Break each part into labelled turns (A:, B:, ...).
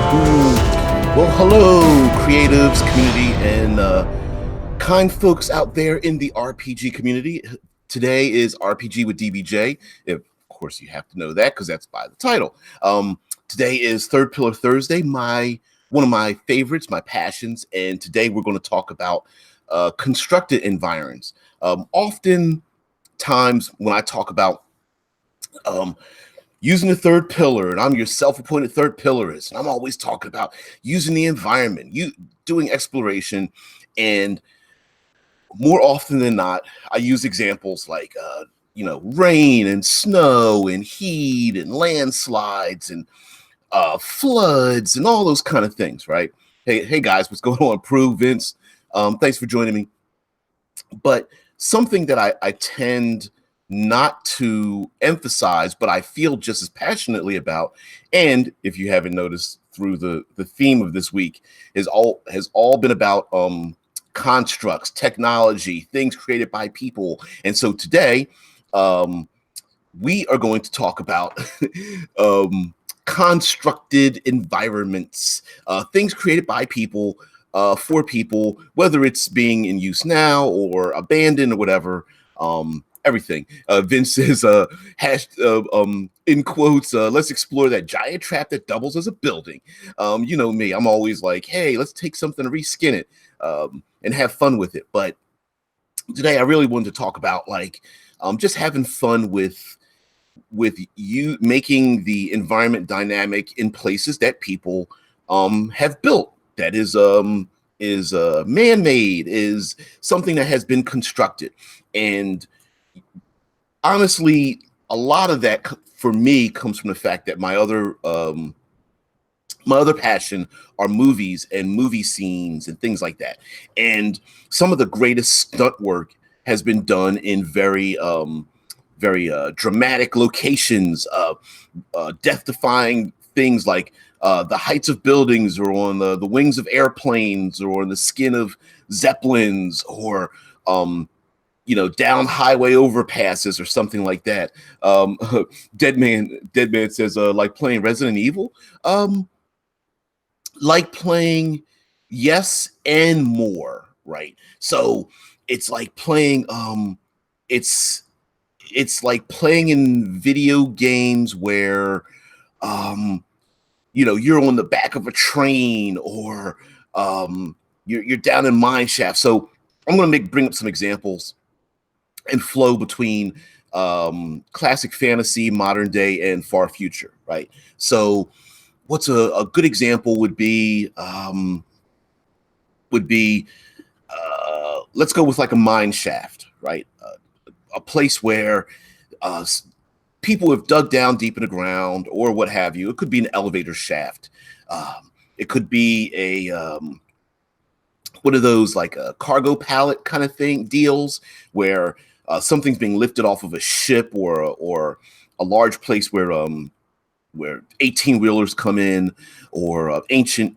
A: Well, hello, creatives, community, and kind folks out there in the RPG community. Today is RPG with DBJ. Of course, you have to know that because that's by the title. Today is Third Pillar Thursday, one of my favorites, my passions, and today we're going to talk about constructed environs. Often times when I talk about using the third pillar, and I'm your self-appointed third pillar-ist, and I'm always talking about using the environment, you doing exploration, and more often than not, I use examples like rain and snow and heat and landslides and floods and all those kind of things, right? Hey guys, what's going on? Prue, Vince, thanks for joining me. But something that I tend not to emphasize, but I feel just as passionately about, and if you haven't noticed through the theme of this week, has all been about constructs, technology, things created by people. And so today, we are going to talk about constructed environments, things created by people, for people, whether it's being in use now or abandoned or whatever. Everything. Vince says, in quotes, let's explore that giant trap that doubles as a building. You know me, I'm always like, hey, let's take something and reskin it and have fun with it. But today I really wanted to talk about just having fun with you making the environment dynamic in places that people have built. That is man-made, is something that has been constructed. And honestly, a lot of that for me comes from the fact that my other passion are movies and movie scenes and things like that. And some of the greatest stunt work has been done in very dramatic locations, death-defying things like the heights of buildings, or on the wings of airplanes, or on the skin of zeppelins, or down highway overpasses or something like that. Deadman says, like playing Resident Evil, like playing yes and more, right? So it's like playing, it's like playing in video games where, you're on the back of a train, or you're down in mine shaft. So I'm going to bring up some examples and flow between classic fantasy, modern day, and far future, right? So what's a good example would be let's go with like a mine shaft, right? A place where people have dug down deep in the ground or what have you. It could be an elevator shaft. It could be a one of those like a cargo pallet kind of thing deals where something's being lifted off of a ship, or a large place where 18-wheelers come in, or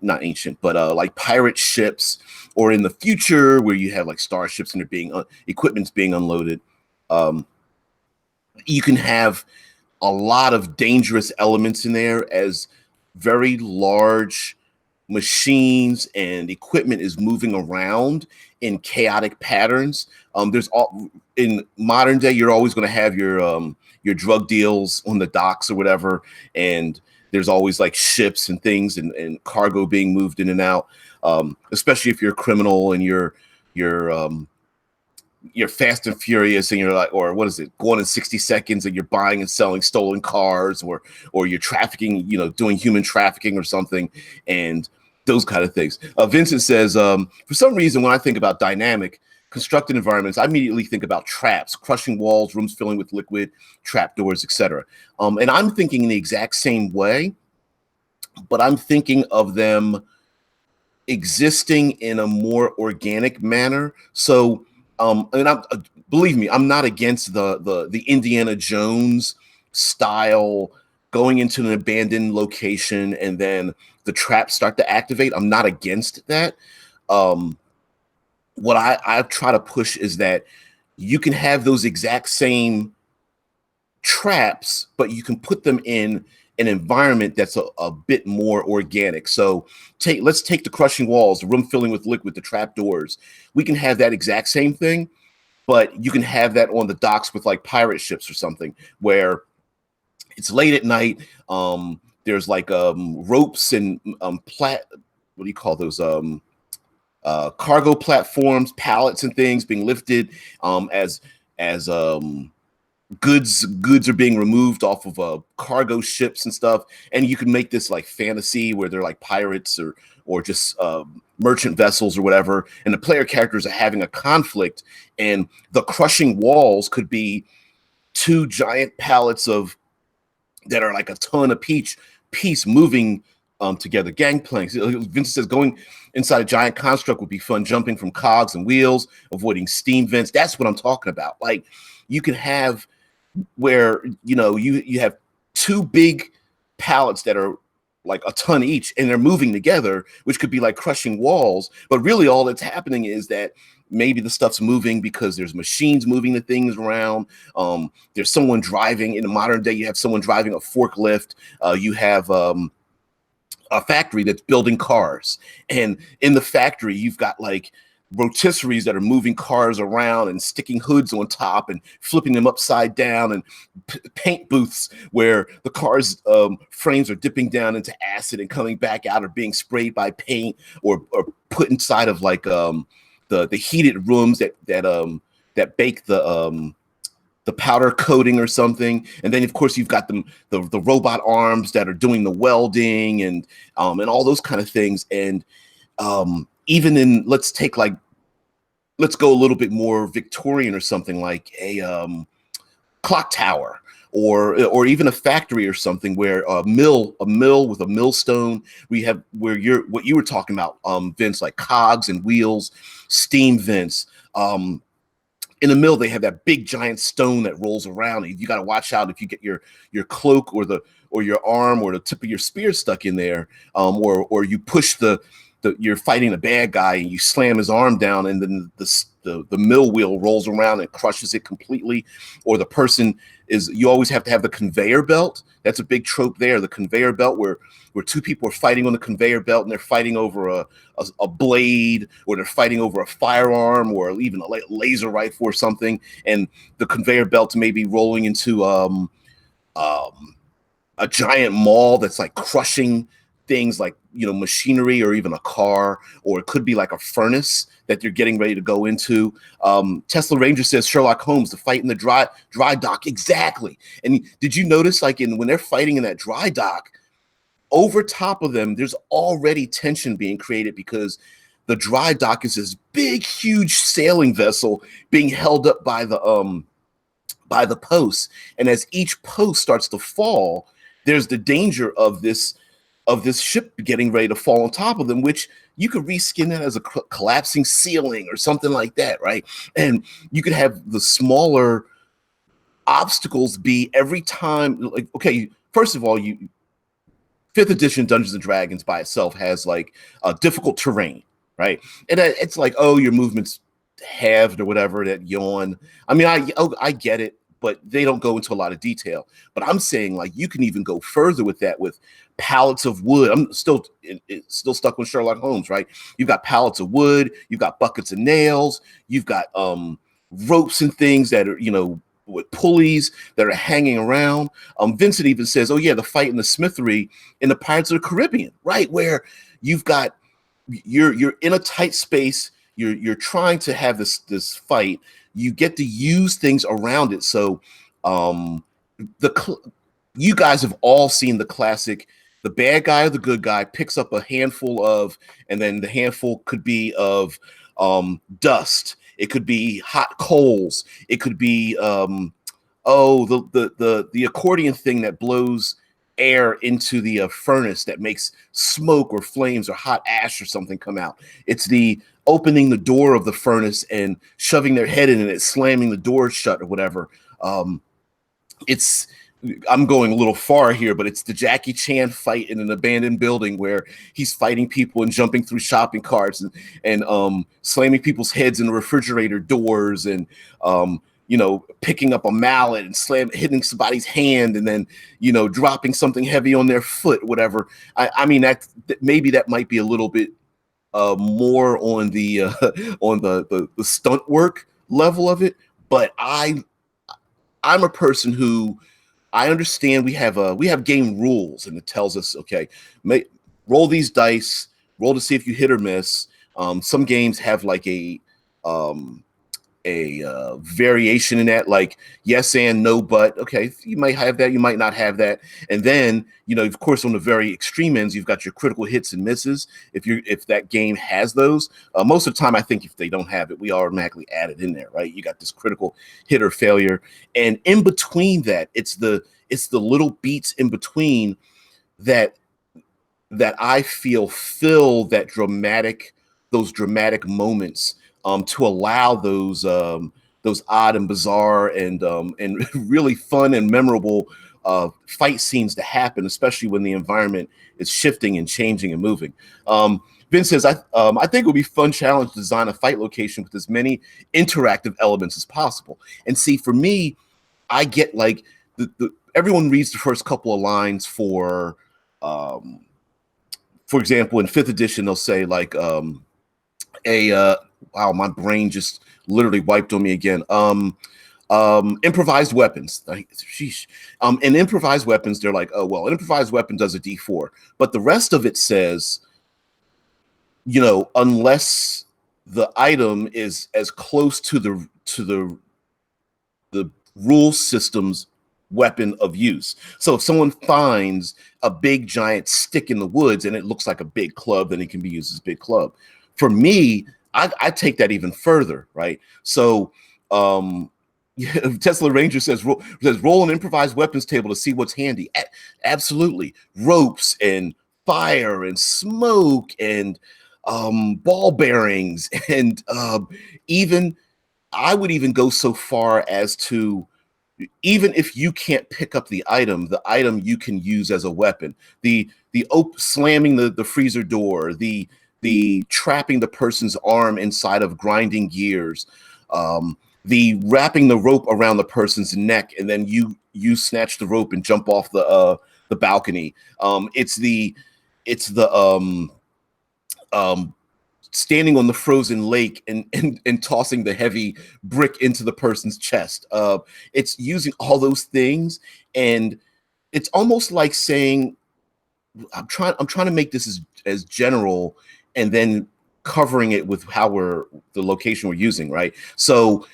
A: not ancient, but like pirate ships, or in the future where you have like starships and they're being equipment's being unloaded. You can have a lot of dangerous elements in there as very large machines and equipment is moving around in chaotic patterns. There's all in modern day, you're always going to have your drug deals on the docks or whatever, and there's always like ships and things and cargo being moved in and out. Especially if you're a criminal and you're fast and furious, and you're like, or what is it, going in 60 seconds, and you're buying and selling stolen cars, or you're trafficking, doing human trafficking or something, and those kind of things. Vincent says, for some reason, when I think about dynamic constructed environments, I immediately think about traps, crushing walls, rooms filling with liquid, trapdoors, etc. And I'm thinking in the exact same way, but I'm thinking of them existing in a more organic manner. So, believe me, I'm not against the Indiana Jones style, going into an abandoned location and then the traps start to activate. I'm not against that. What I try to push is that you can have those exact same traps, but you can put them in an environment that's a bit more organic. So let's take the crushing walls, the room filling with liquid, the trap doors. We can have that exact same thing, but you can have that on the docks with like pirate ships or something, where it's late at night. There's like ropes and what do you call those? Cargo platforms, pallets and things being lifted as goods are being removed off of cargo ships and stuff. And you can make this like fantasy where they're like pirates or just merchant vessels or whatever, and the player characters are having a conflict, and the crushing walls could be two giant pallets that are like a ton of piece moving together. Gangplanks. Vincent says going inside a giant construct would be fun, jumping from cogs and wheels, avoiding steam vents. That's what I'm talking about. Like, you can have where, you have two big pallets that are like a ton each, and they're moving together, which could be like crushing walls. But really all that's happening is that maybe the stuff's moving because there's machines moving the things around. There's someone driving. In the modern day, you have someone driving a forklift. You have a factory that's building cars. And in the factory, you've got like rotisseries that are moving cars around and sticking hoods on top and flipping them upside down, and paint booths where the cars frames are dipping down into acid and coming back out, or being sprayed by paint, or put inside of like the heated rooms that bake the powder coating or something. And then of course you've got the robot arms that are doing the welding and all those kind of things. And even in, let's go a little bit more Victorian or something, like a clock tower, or even a factory or something, where a mill with a millstone. What you were talking about, Vince, like cogs and wheels, steam vents. In a mill, they have that big giant stone that rolls around. You got to watch out if you get your cloak or your arm or the tip of your spear stuck in there, or you push you're fighting a bad guy and you slam his arm down, and then the mill wheel rolls around and crushes it completely. Or the person you always have to have the conveyor belt. That's a big trope there. The conveyor belt where two people are fighting on the conveyor belt, and they're fighting over a blade, or they're fighting over a firearm, or even a laser rifle or something. And the conveyor belt may be rolling into a giant maul that's like crushing things like, machinery, or even a car, or it could be like a furnace that you're getting ready to go into. Tesla Ranger says Sherlock Holmes, the fight in the dry dock. Exactly. And did you notice, like, when they're fighting in that dry dock, over top of them, there's already tension being created, because the dry dock is this big, huge sailing vessel being held up by the posts. And as each post starts to fall, there's the danger of this ship getting ready to fall on top of them, which you could reskin that as a collapsing ceiling or something like that, right? And you could have the smaller obstacles be every time, like, okay, first of all, 5th edition Dungeons and Dragons by itself has like a difficult terrain, right? And it's like, oh, your movement's halved or whatever, that yawn. I mean, I get it, but they don't go into a lot of detail. But I'm saying, like, you can even go further with that, with pallets of wood. I'm still stuck with Sherlock Holmes, right? You've got pallets of wood, you've got buckets of nails, you've got ropes and things that are, with pulleys that are hanging around. Vincent even says, oh yeah, the fight in the smithery in the Pirates of the Caribbean, right? Where you've got, you're in a tight space, you're trying to have this fight. You get to use things around it. So you guys have all seen the classic, the bad guy or the good guy picks up a handful of, and then the handful could be of dust. It could be hot coals. It could be the accordion thing that blows air into the furnace that makes smoke or flames or hot ash or something come out. It's the opening the door of the furnace and shoving their head in and it slamming the door shut or whatever. I'm going a little far here, but it's the Jackie Chan fight in an abandoned building where he's fighting people and jumping through shopping carts and slamming people's heads in the refrigerator doors and picking up a mallet and hitting somebody's hand, and then, dropping something heavy on their foot, whatever. I mean, that maybe that might be a little bit more on the on the stunt work level of it. But I'm a person who, I understand we have game rules, and it tells us, okay, roll these dice, roll to see if you hit or miss. Some games have like um, a variation in that, like yes and no but. Okay, you might have that, you might not have that. And then, of course, on the very extreme ends, you've got your critical hits and misses. If that game has those, most of the time, I think if they don't have it, we automatically add it in there, right? You got this critical hit or failure, and in between that, it's the little beats in between that I feel fill those dramatic moments, to allow those odd and bizarre and really fun and memorable fight scenes to happen, especially when the environment is shifting and changing and moving. Vince says, I think it would be a fun challenge to design a fight location with as many interactive elements as possible. And see, for me, I get like everyone reads the first couple of lines for example, in 5th edition, they'll say like wow, my brain just literally wiped on me again. Improvised weapons. Sheesh. In improvised weapons, they're like, oh, well, an improvised weapon does a D4, but the rest of it says, unless the item is as close to the rule system's weapon of use. So if someone finds a big giant stick in the woods and it looks like a big club, then it can be used as a big club. For me, I take that even further, right? So Tesla Ranger says roll an improvised weapons table to see what's handy. Absolutely. Ropes and fire and smoke and ball bearings, and even I would even go so far as to, even if you can't pick up the item you can use as a weapon. The slamming the freezer door, the trapping the person's arm inside of grinding gears, the wrapping the rope around the person's neck, and then you snatch the rope and jump off the balcony. It's the standing on the frozen lake and tossing the heavy brick into the person's chest. It's using all those things, and it's almost like saying, I'm trying to make this as general, and then covering it with the location we're using, right? So,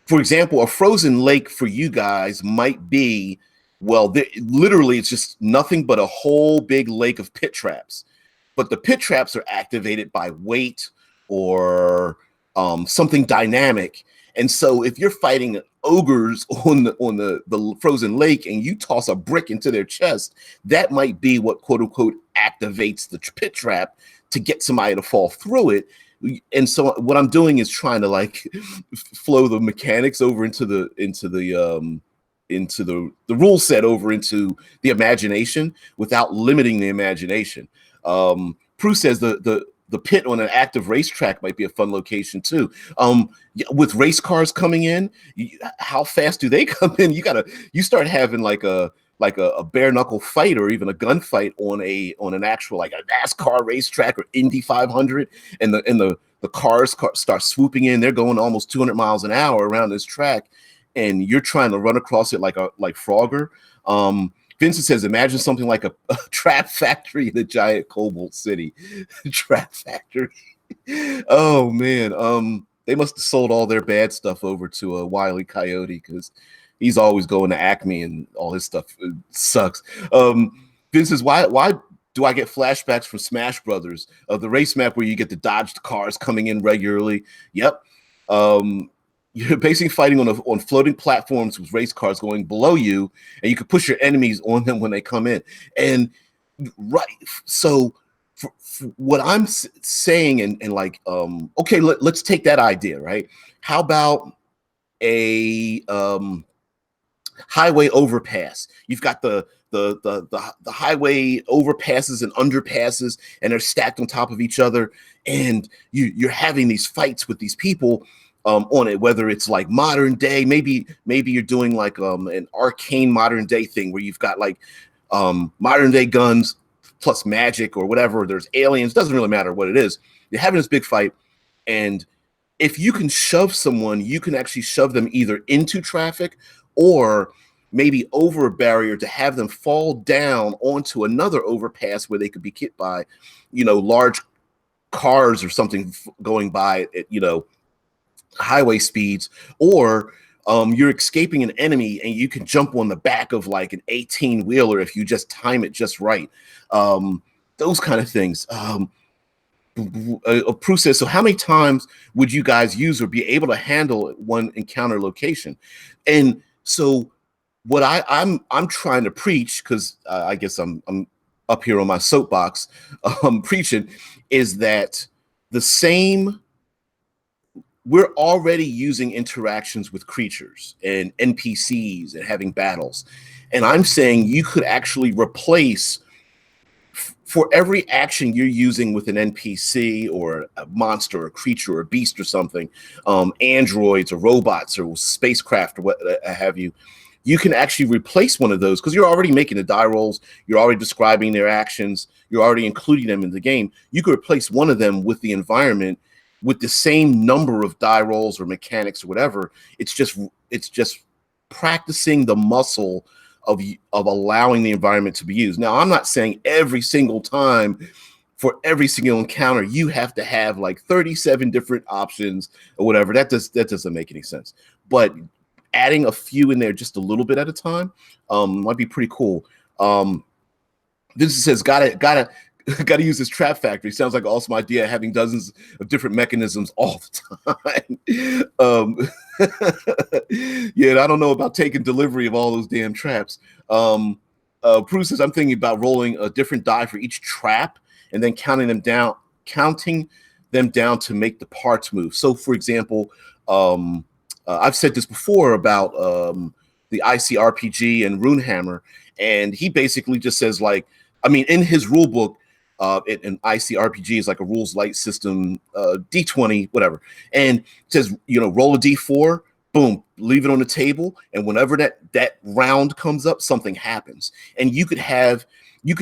A: for example, a frozen lake for you guys might be, well, literally it's just nothing but a whole big lake of pit traps. But the pit traps are activated by weight or something dynamic. And so if you're fighting ogres on the frozen lake and you toss a brick into their chest, that might be what, quote unquote, activates the pit trap to get somebody to fall through it. And so what I'm doing is trying to like flow the mechanics over into the rule set over into the imagination without limiting the imagination. Prue says the pit on an active racetrack might be a fun location too. With race cars coming in, how fast do they come in? You start having like a bare knuckle fight or even a gunfight on an actual like a NASCAR racetrack or Indy 500, and the cars start swooping in. They're going almost 200 miles an hour around this track, and you're trying to run across it like Frogger. Vincent says, imagine something like a trap factory in a giant cobalt city. Trap factory. Oh man. They must have sold all their bad stuff over to a Wile E. Coyote, because he's always going to Acme and all his stuff sucks. Vince says, why do I get flashbacks from Smash Brothers of the race map where you get to dodge the cars coming in regularly? Yep. You're basically fighting on floating platforms with race cars going below you, and you can push your enemies on them when they come in. And right, so for what I'm saying, and like, okay, let's take that idea, right? How about a highway overpass? You've got the highway overpasses and underpasses, and they're stacked on top of each other, and you're having these fights with these people. on it, whether it's like modern day, maybe you're doing like an arcane modern day thing where you've got like modern day guns plus magic or whatever. There's aliens, doesn't really matter what it is. You're having this big fight, and if you can shove someone, you can actually shove them either into traffic or maybe over a barrier to have them fall down onto another overpass where they could be hit by, large cars or something going by at, highway speeds, or you're escaping an enemy and you can jump on the back of like an 18-wheeler if you just time it just right. Those kind of things. Prue says, so how many times would you guys use or be able to handle one encounter location? And so what I'm trying to preach, because I guess I'm up here on my soapbox preaching, is that we're already using interactions with creatures and NPCs and having battles. And I'm saying you could actually replace, for every action you're using with an NPC or a monster or a creature or a beast or something, androids or robots or spacecraft or what have you, you can actually replace one of those because you're already making the die rolls, you're already describing their actions, you're already including them in the game. You could replace one of them with the environment with the same number of die rolls or mechanics or whatever. It's just practicing the muscle of allowing the environment to be used. Now, I'm not saying every single time for every single encounter you have to have like 37 different options or whatever. That doesn't make any sense. But adding a few in there just a little bit at a time might be pretty cool. Vincent says, gotta use this trap factory. Sounds like an awesome idea, having dozens of different mechanisms all the time. Yeah, I don't know about taking delivery of all those damn traps. Prue says, I'm thinking about rolling a different die for each trap and then counting them down to make the parts move. So, for example, I've said this before about the ICRPG and Runehammer, and he basically just says, like, I mean, in his rule book, an ICRPG is like a rules light system, D20, whatever, and it says, roll a D4, boom, leave it on the table, and whenever that round comes up, something happens. And you could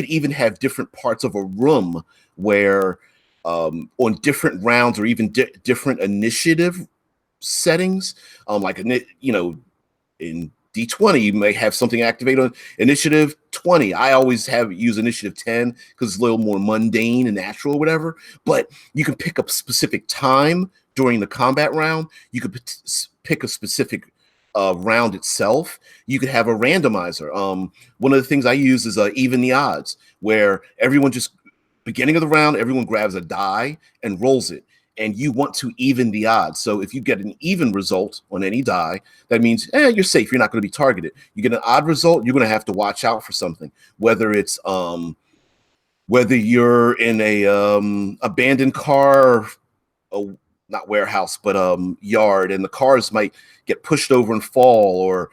A: even have different parts of a room where on different rounds or even different initiative settings, like in D20 you may have something activate on initiative 20. I always use initiative 10 because it's a little more mundane and natural or whatever. But you can pick a specific time during the combat round. You could pick a specific round itself. You could have a randomizer. One of the things I use is even the odds, where everyone just beginning of the round, everyone grabs a die and rolls it. And you want to even the odds. So if you get an even result on any die, that means you're safe. You're not going to be targeted. You get an odd result, you're going to have to watch out for something. Whether it's whether you're in a abandoned car, not warehouse, but yard, and the cars might get pushed over and fall, or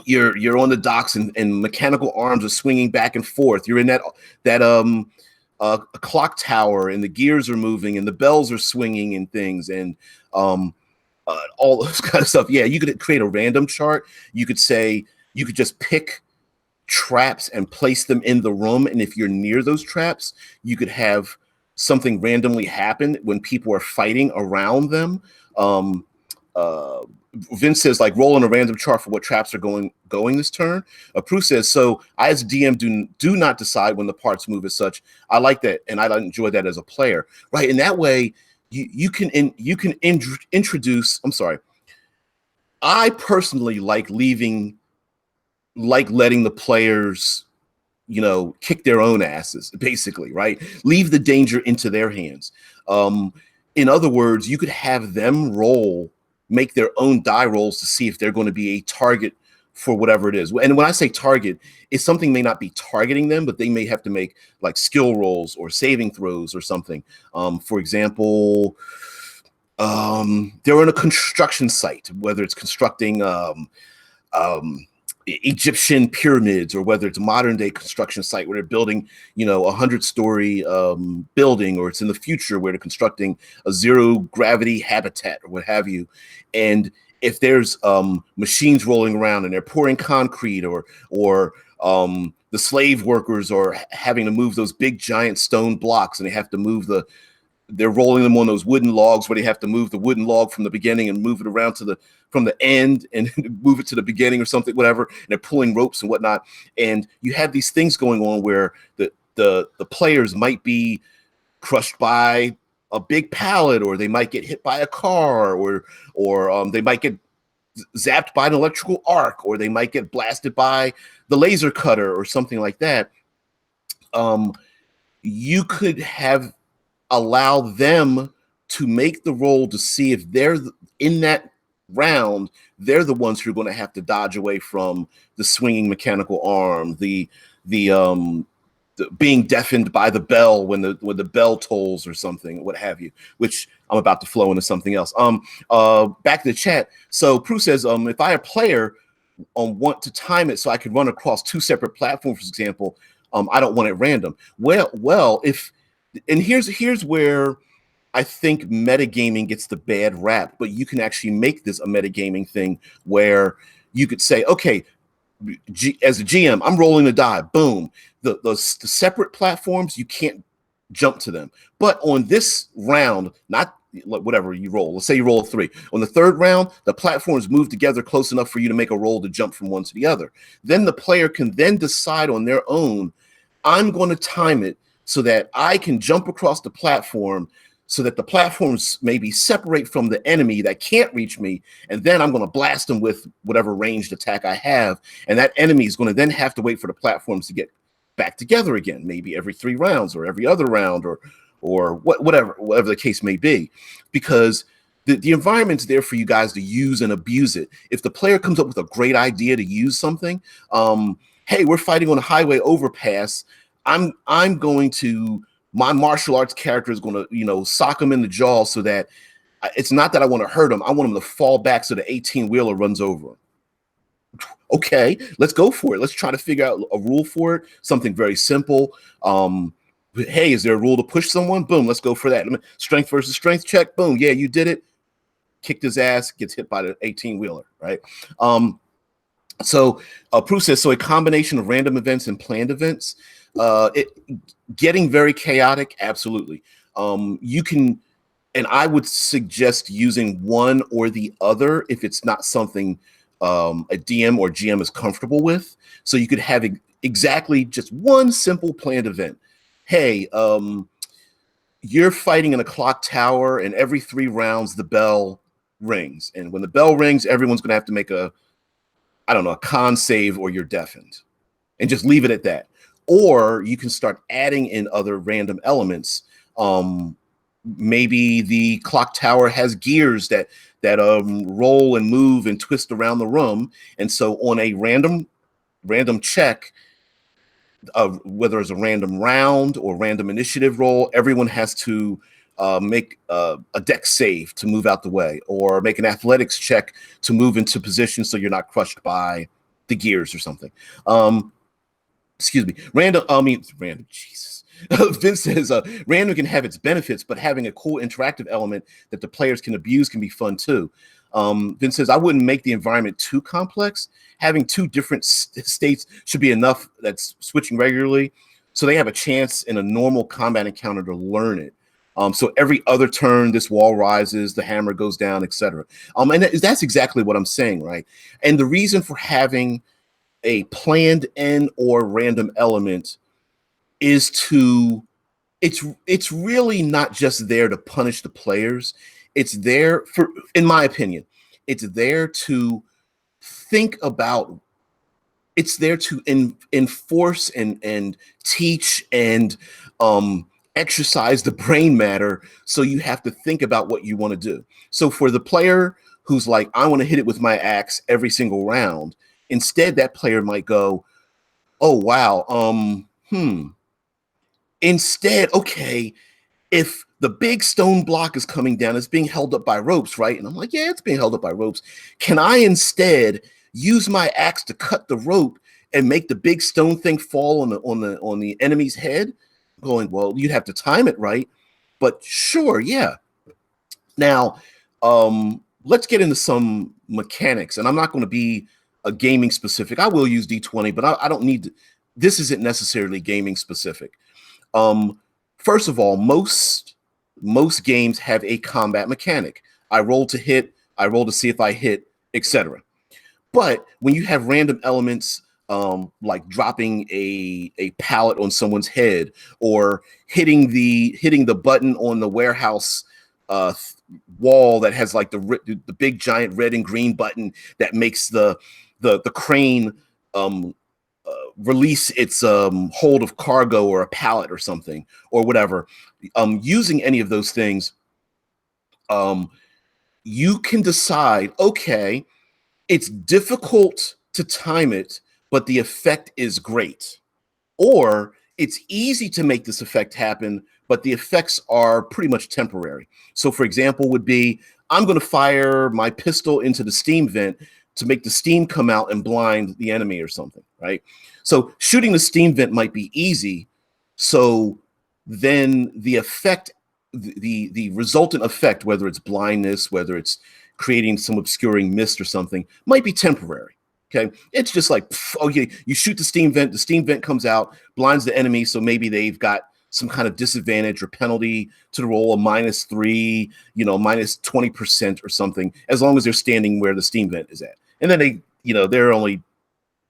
A: you're on the docks and mechanical arms are swinging back and forth. You're in that a clock tower and the gears are moving and the bells are swinging and things and all those kind of stuff. Yeah, you could create a random chart. You could just pick traps and place them in the room. And if you're near those traps, you could have something randomly happen when people are fighting around them. Vince says, like, rolling a random chart for what traps are going this turn. Prue says, so I as DM do not decide when the parts move as such. I like that, and I enjoy that as a player, right? And that way, you can introduce. I'm sorry. I personally like letting the players, kick their own asses, basically, right? Leave the danger into their hands. In other words, you could have them make their own die rolls to see if they're going to be a target for whatever it is. And when I say target, it's something may not be targeting them, but they may have to make like skill rolls or saving throws or something. For example, they're on a construction site, whether it's constructing Egyptian pyramids, or whether it's a modern day construction site where they're building, 100-story building, or it's in the future where they're constructing a zero gravity habitat or what have you. And if there's machines rolling around and they're pouring concrete, or the slave workers are having to move those big giant stone blocks, and they have to move they're rolling them on those wooden logs where they have to move the wooden log from the beginning and move it around from the end and move it to the beginning or something, whatever. And they're pulling ropes and whatnot. And you have these things going on where the players might be crushed by a big pallet, or they might get hit by a car, or they might get zapped by an electrical arc, or they might get blasted by the laser cutter or something like that. You could allow them to make the roll to see if they're in that round, they're the ones who are going to have to dodge away from the swinging mechanical arm, the being deafened by the bell when the bell tolls or something, what have you, which I'm about to flow into something else. Back to the chat. So Prue says, if I, a player, want to time it so I can run across two separate platforms, for example, I don't want it random. Well, and here's where I think metagaming gets the bad rap, but you can actually make this a metagaming thing where you could say, okay, as a GM, I'm rolling a die, boom. The separate platforms, you can't jump to them. But on this round, not whatever you roll, let's say you roll a 3. On the third round, the platforms move together close enough for you to make a roll to jump from one to the other. Then the player can then decide on their own, I'm going to time it so that I can jump across the platform so that the platforms maybe separate from the enemy that can't reach me, and then I'm going to blast them with whatever ranged attack I have, and that enemy is going to then have to wait for the platforms to get back together again, maybe every 3 rounds or every other round, or whatever the case may be, because the environment's there for you guys to use and abuse it. If the player comes up with a great idea to use something, hey, we're fighting on a highway overpass, I'm going to, my martial arts character is going to, sock him in the jaw so that it's not that I want to hurt him. I want him to fall back so the 18-wheeler runs over him. Okay, let's go for it. Let's try to figure out a rule for it. Something very simple. Hey, is there a rule to push someone? Boom, let's go for that. Strength versus strength check. Boom, yeah, you did it. Kicked his ass, gets hit by the 18-wheeler, right? So Prue says, so a combination of random events and planned events. It getting very chaotic, absolutely. You can, and I would suggest using one or the other if it's not something a DM or GM is comfortable with. So you could have exactly just one simple planned event. Hey, you're fighting in a clock tower, and every 3 rounds the bell rings, and when the bell rings, everyone's going to have to make a con save, or you're deafened, and just leave it at that. Or you can start adding in other random elements. Maybe the clock tower has gears that roll and move and twist around the room, and so on a random check, whether it's a random round or random initiative roll, everyone has to make a dex save to move out the way, or make an athletics check to move into position so you're not crushed by the gears or something. Excuse me. Random, Jesus. Vince says, random can have its benefits, but having a cool interactive element that the players can abuse can be fun too. Vince says, I wouldn't make the environment too complex. Having 2 different states should be enough that's switching regularly, so they have a chance in a normal combat encounter to learn it. So every other turn, this wall rises, the hammer goes down, etc. And that's exactly what I'm saying, right? And the reason for having a planned end or random element is it's really not just there to punish the players. It's there for, in my opinion, it's there to think about, it's there to enforce and teach and exercise the brain matter, so you have to think about what you want to do. So for the player who's like, I want to hit it with my axe every single round, instead that player might go, oh wow, instead, okay, if the big stone block is coming down, it's being held up by ropes, right? And I'm like, yeah, it's being held up by ropes. Can I instead use my axe to cut the rope and make the big stone thing fall on the enemy's head? Going, well, you'd have to time it right, but sure, yeah. Now, let's get into some mechanics, and I'm not going to be a gaming specific. I will use D20, but I don't need to. This isn't necessarily gaming specific. First of all, most games have a combat mechanic. I roll to hit, I roll to see if I hit, etc. But when you have random elements, like dropping a pallet on someone's head, or hitting the button on the warehouse wall that has like the big giant red and green button that makes the crane release its hold of cargo or a pallet or something or whatever, using any of those things, you can decide, okay, it's difficult to time it, but the effect is great. Or it's easy to make this effect happen, but the effects are pretty much temporary. So for example would be, I'm going to fire my pistol into the steam vent to make the steam come out and blind the enemy or something, right? So shooting the steam vent might be easy. So then the effect, the resultant effect, whether it's blindness, whether it's creating some obscuring mist or something, might be temporary. Okay, it's just like, oh yeah, you shoot the steam vent comes out, blinds the enemy, so maybe they've got some kind of disadvantage or penalty to the roll, a -3, minus 20% or something, as long as they're standing where the steam vent is at. And then they're only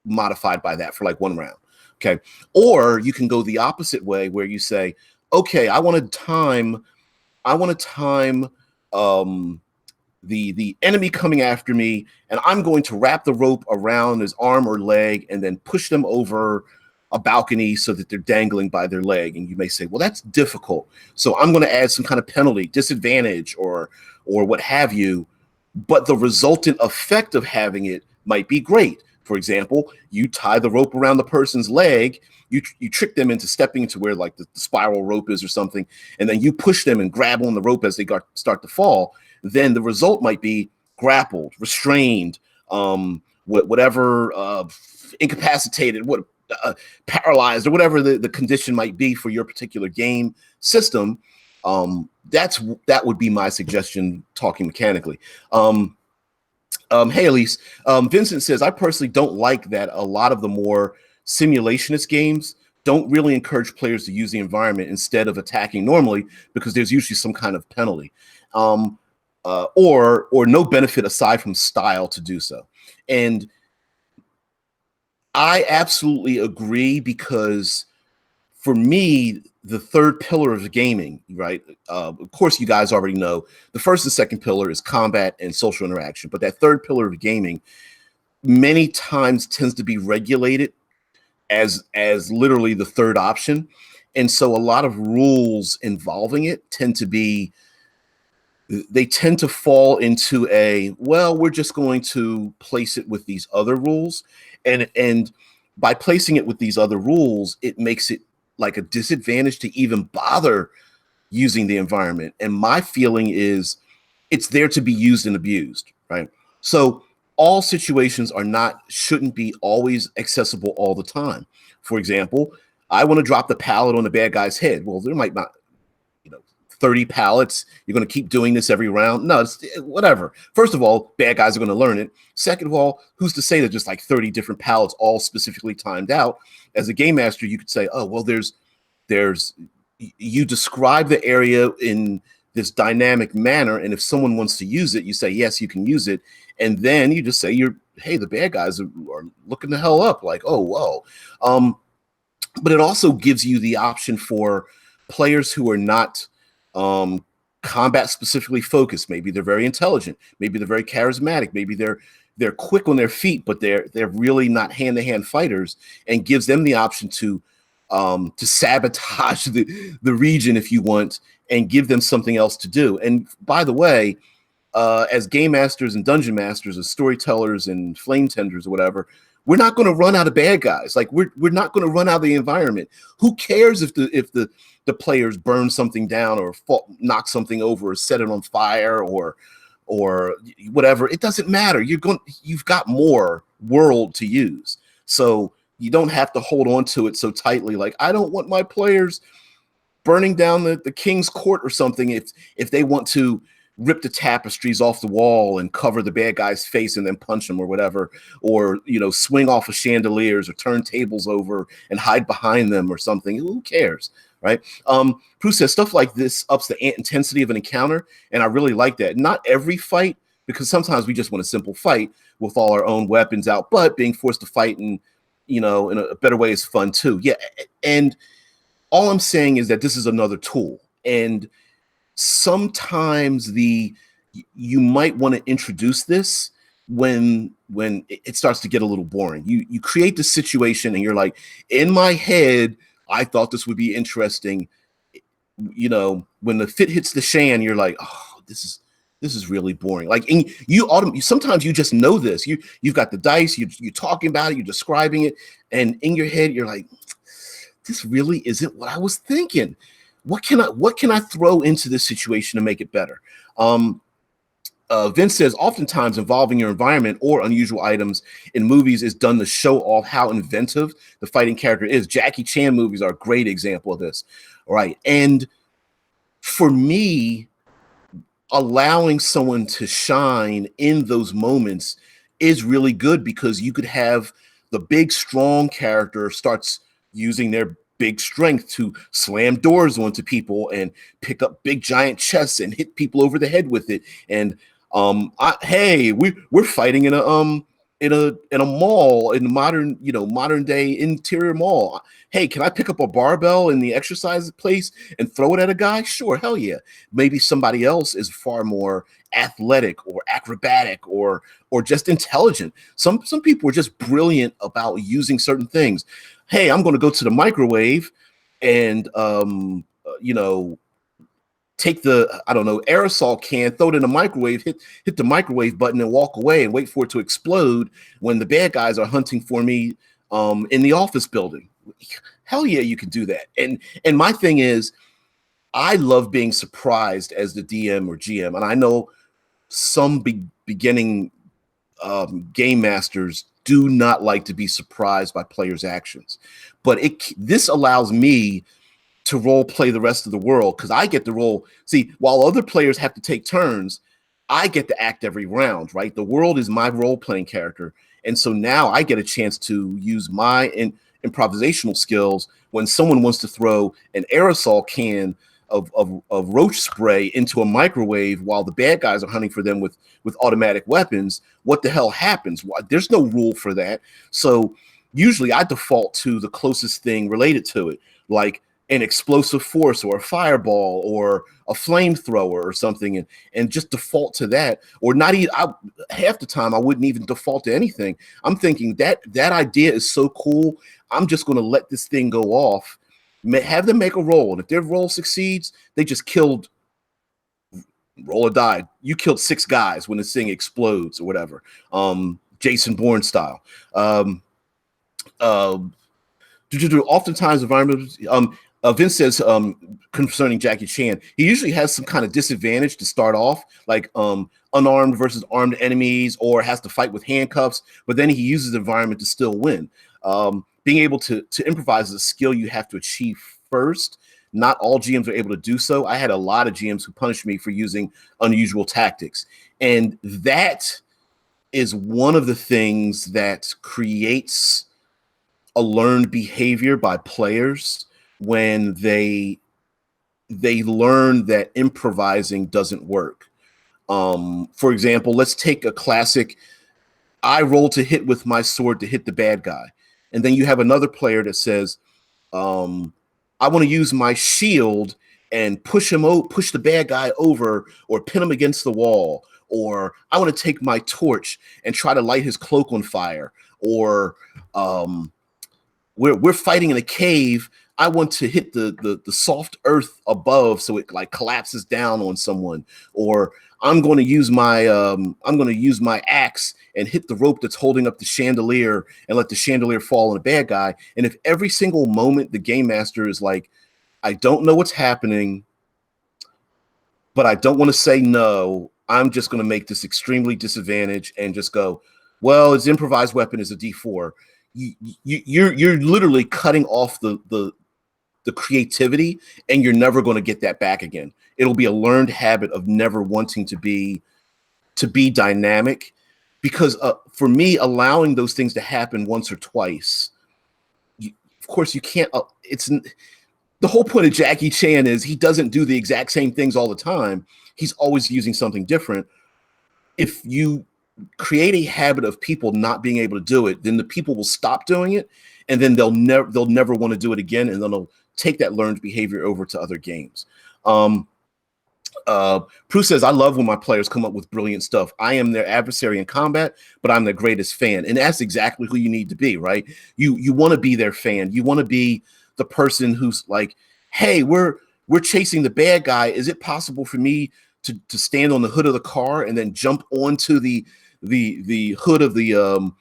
A: modified by that for like one round. Okay, or you can go the opposite way where you say, okay, I want to time the enemy coming after me, and I'm going to wrap the rope around his arm or leg and then push them over a balcony so that they're dangling by their leg. And you may say, well, that's difficult, so I'm going to add some kind of penalty, disadvantage, or what have you. But the resultant effect of having it might be great. For example, you tie the rope around the person's leg, you trick them into stepping into where like the spiral rope is or something, and then you push them and grab on the rope as they start to fall. Then the result might be grappled, restrained, whatever, incapacitated, paralyzed, or whatever the condition might be for your particular game system. That would be my suggestion, talking mechanically. Hey, Elise, Vincent says, I personally don't like that a lot of the more simulationist games don't really encourage players to use the environment instead of attacking normally, because there's usually some kind of penalty. Or no benefit aside from style to do so. And I absolutely agree, because for me, the third pillar of gaming, right? Of course, you guys already know the first and second pillar is combat and social interaction, but that third pillar of gaming many times tends to be regulated as literally the third option. And so a lot of rules involving it tend to fall into we're just going to place it with these other rules. And by placing it with these other rules, it makes it like a disadvantage to even bother using the environment. And my feeling is it's there to be used and abused, right? So all situations shouldn't be always accessible all the time. For example, I want to drop the pallet on the bad guy's head. Well, there might not, 30 pallets. You're going to keep doing this every round. No, it's whatever. First of all, bad guys are going to learn it. Second of all, who's to say that just like 30 different pallets all specifically timed out? As a game master, you could say, oh, well, you describe the area in this dynamic manner, and if someone wants to use it, you say, yes, you can use it. And then you just say, hey, the bad guys are looking the hell up, like, oh, whoa. But it also gives you the option for players who are not combat specifically focused. Maybe they're very intelligent, maybe they're very charismatic, maybe they're quick on their feet, but they're really not hand-to-hand fighters, and gives them the option to sabotage the region if you want, and give them something else to do. And by the way, as game masters and dungeon masters, as storytellers and flame tenders or whatever, we're not going to run out of bad guys. Like we're not going to run out of the environment. Who cares if the players burn something down or knock something over or set it on fire or whatever? It doesn't matter. You've got more world to use. So you don't have to hold on to it so tightly. Like, I don't want my players burning down the king's court or something if they want to rip the tapestries off the wall and cover the bad guy's face and then punch him or whatever, or swing off of chandeliers or turn tables over and hide behind them or something. Who cares, right? Prue says stuff like this ups the intensity of an encounter, and I really like that. Not every fight, because sometimes we just want a simple fight with all our own weapons out, but being forced to fight in a better way is fun too. Yeah, and all I'm saying is that this is another tool, and sometimes you might want to introduce this when it starts to get a little boring. You create the situation and you're like, in my head, I thought this would be interesting. When the fit hits the shan, you're like, oh, this is really boring. Like, sometimes you just know this. You've got the dice, you're talking about it, you're describing it, and in your head, you're like, this really isn't what I was thinking. What can I throw into this situation to make it better? Vince says, oftentimes involving your environment or unusual items in movies is done to show off how inventive the fighting character is. Jackie Chan movies are a great example of this. All right. And for me, allowing someone to shine in those moments is really good, because you could have the big, strong character starts using their big strength to slam doors onto people and pick up big giant chests and hit people over the head with it. And we're fighting in a mall, in modern day interior mall. Hey, can I pick up a barbell in the exercise place and throw it at a guy? Sure, hell yeah. Maybe somebody else is far more athletic or acrobatic or just intelligent. Some people are just brilliant about using certain things. Hey, I'm going to go to the microwave and take the aerosol can, throw it in the microwave, hit the microwave button and walk away and wait for it to explode when the bad guys are hunting for me in the office building. Hell yeah, you can do that. And my thing is, I love being surprised as the DM or GM, and I know some beginning game masters do not like to be surprised by players' actions, but this allows me to role play the rest of the world, because I get the role. See, while other players have to take turns, I get to act every round, right? The world is my role playing character, and so now I get a chance to use my improvisational skills when someone wants to throw an aerosol can of roach spray into a microwave while the bad guys are hunting for them with automatic weapons. What the hell happens? There's no rule for that. So usually I default to the closest thing related to it, like an explosive force or a fireball or a flamethrower or something, and just default to that. Or not even, half the time I wouldn't even default to anything. I'm thinking that idea is so cool, I'm just going to let this thing go off, have them make a roll, and if their roll succeeds, they just killed, roll or die, you killed 6 guys when this thing explodes or whatever, Jason Bourne style. Oftentimes environment. Vince says concerning Jackie Chan, he usually has some kind of disadvantage to start off, like unarmed versus armed enemies, or has to fight with handcuffs, but then he uses the environment to still win. Being able to improvise is a skill you have to achieve first. Not all GMs are able to do so. I had a lot of GMs who punished me for using unusual tactics, and that is one of the things that creates a learned behavior by players when they learn that improvising doesn't work. For example, let's take a classic. I roll to hit with my sword to hit the bad guy, and then you have another player that says, I want to use my shield and push the bad guy over, or pin him against the wall, or I want to take my torch and try to light his cloak on fire, or we're fighting in a cave. I want to hit the soft earth above so it like collapses down on someone, or I'm going to use my axe and hit the rope that's holding up the chandelier and let the chandelier fall on a bad guy. And if every single moment the game master is like, I don't know what's happening, but I don't want to say no, I'm just going to make this extremely disadvantaged and just go, well, his improvised weapon is a D4. You're literally cutting off the creativity, and you're never going to get that back again. It'll be a learned habit of never wanting to be dynamic, because for me, allowing those things to happen once or twice, of course you can't. It's the whole point of Jackie Chan is he doesn't do the exact same things all the time. He's always using something different. If you create a habit of people not being able to do it, then the people will stop doing it, and then they'll never want to do it again, and then they'll take that learned behavior over to other games. Prue says, I love when my players come up with brilliant stuff. I am their adversary in combat, but I'm their greatest fan. And that's exactly who you need to be, right? You want to be their fan. You want to be the person who's like, hey, we're chasing the bad guy. Is it possible for me to stand on the hood of the car and then jump onto the hood of the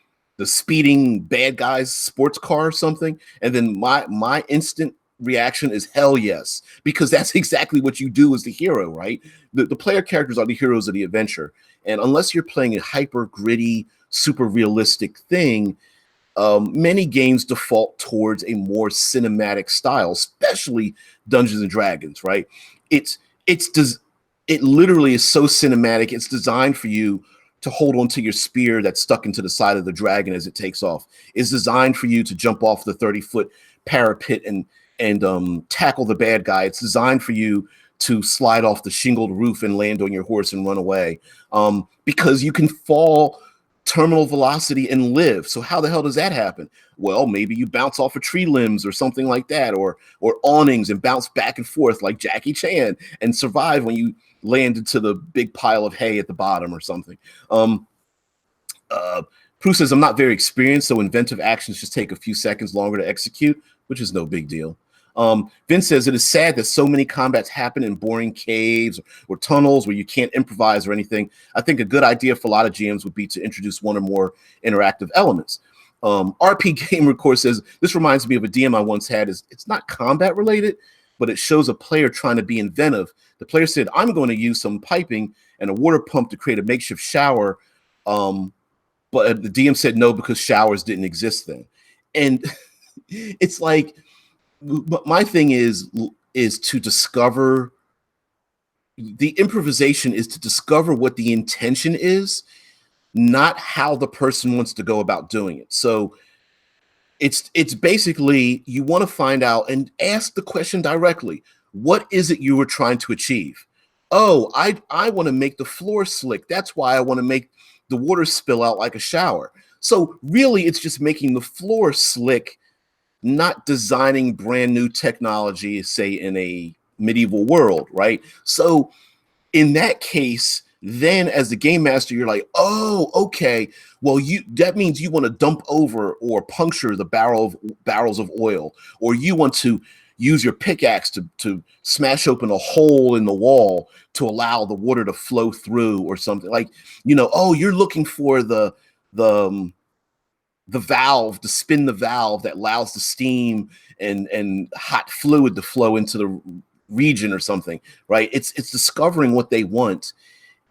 A: speeding bad guy's sports car or something? And then my instant reaction is hell yes, because that's exactly what you do as the hero, right? The player characters are the heroes of the adventure, and unless you're playing a hyper gritty, super realistic thing, many games default towards a more cinematic style, especially Dungeons and Dragons, right? It literally is so cinematic. It's designed for you to hold onto your spear that's stuck into the side of the dragon as it takes off. It's designed for you to jump off the 30-foot parapet and tackle the bad guy. It's designed for you to slide off the shingled roof and land on your horse and run away, because you can fall terminal velocity and live. So how the hell does that happen? Well, maybe you bounce off of tree limbs or something like that, or awnings and bounce back and forth like Jackie Chan and survive when you land into the big pile of hay at the bottom or something. Prue says, I'm not very experienced, so inventive actions just take a few seconds longer to execute, which is no big deal. Vince says, it is sad that so many combats happen in boring caves or tunnels where you can't improvise or anything. I think a good idea for a lot of GMs would be to introduce one or more interactive elements. RP Game Record says, this reminds me of a DM I once had. It's not combat related, but it shows a player trying to be inventive. The player said, I'm going to use some piping and a water pump to create a makeshift shower. But the DM said no, because showers didn't exist then. And it's like, my thing is to discover, the improvisation is to discover what the intention is, not how the person wants to go about doing it. So it's basically, you want to find out and ask the question directly. What is it you were trying to achieve? Oh, I want to make the floor slick. That's why I want to make the water spill out like a shower. So really, it's just making the floor slick, not designing brand new technology, say in a medieval world, right? So in that case, then as the game master, you're like, oh, okay, well, that means you want to dump over or puncture the barrels of oil, or you want to use your pickaxe to smash open a hole in the wall to allow the water to flow through or something. Like, oh, you're looking for the valve, to spin the valve that allows the steam and hot fluid to flow into the region or something, right? It's discovering what they want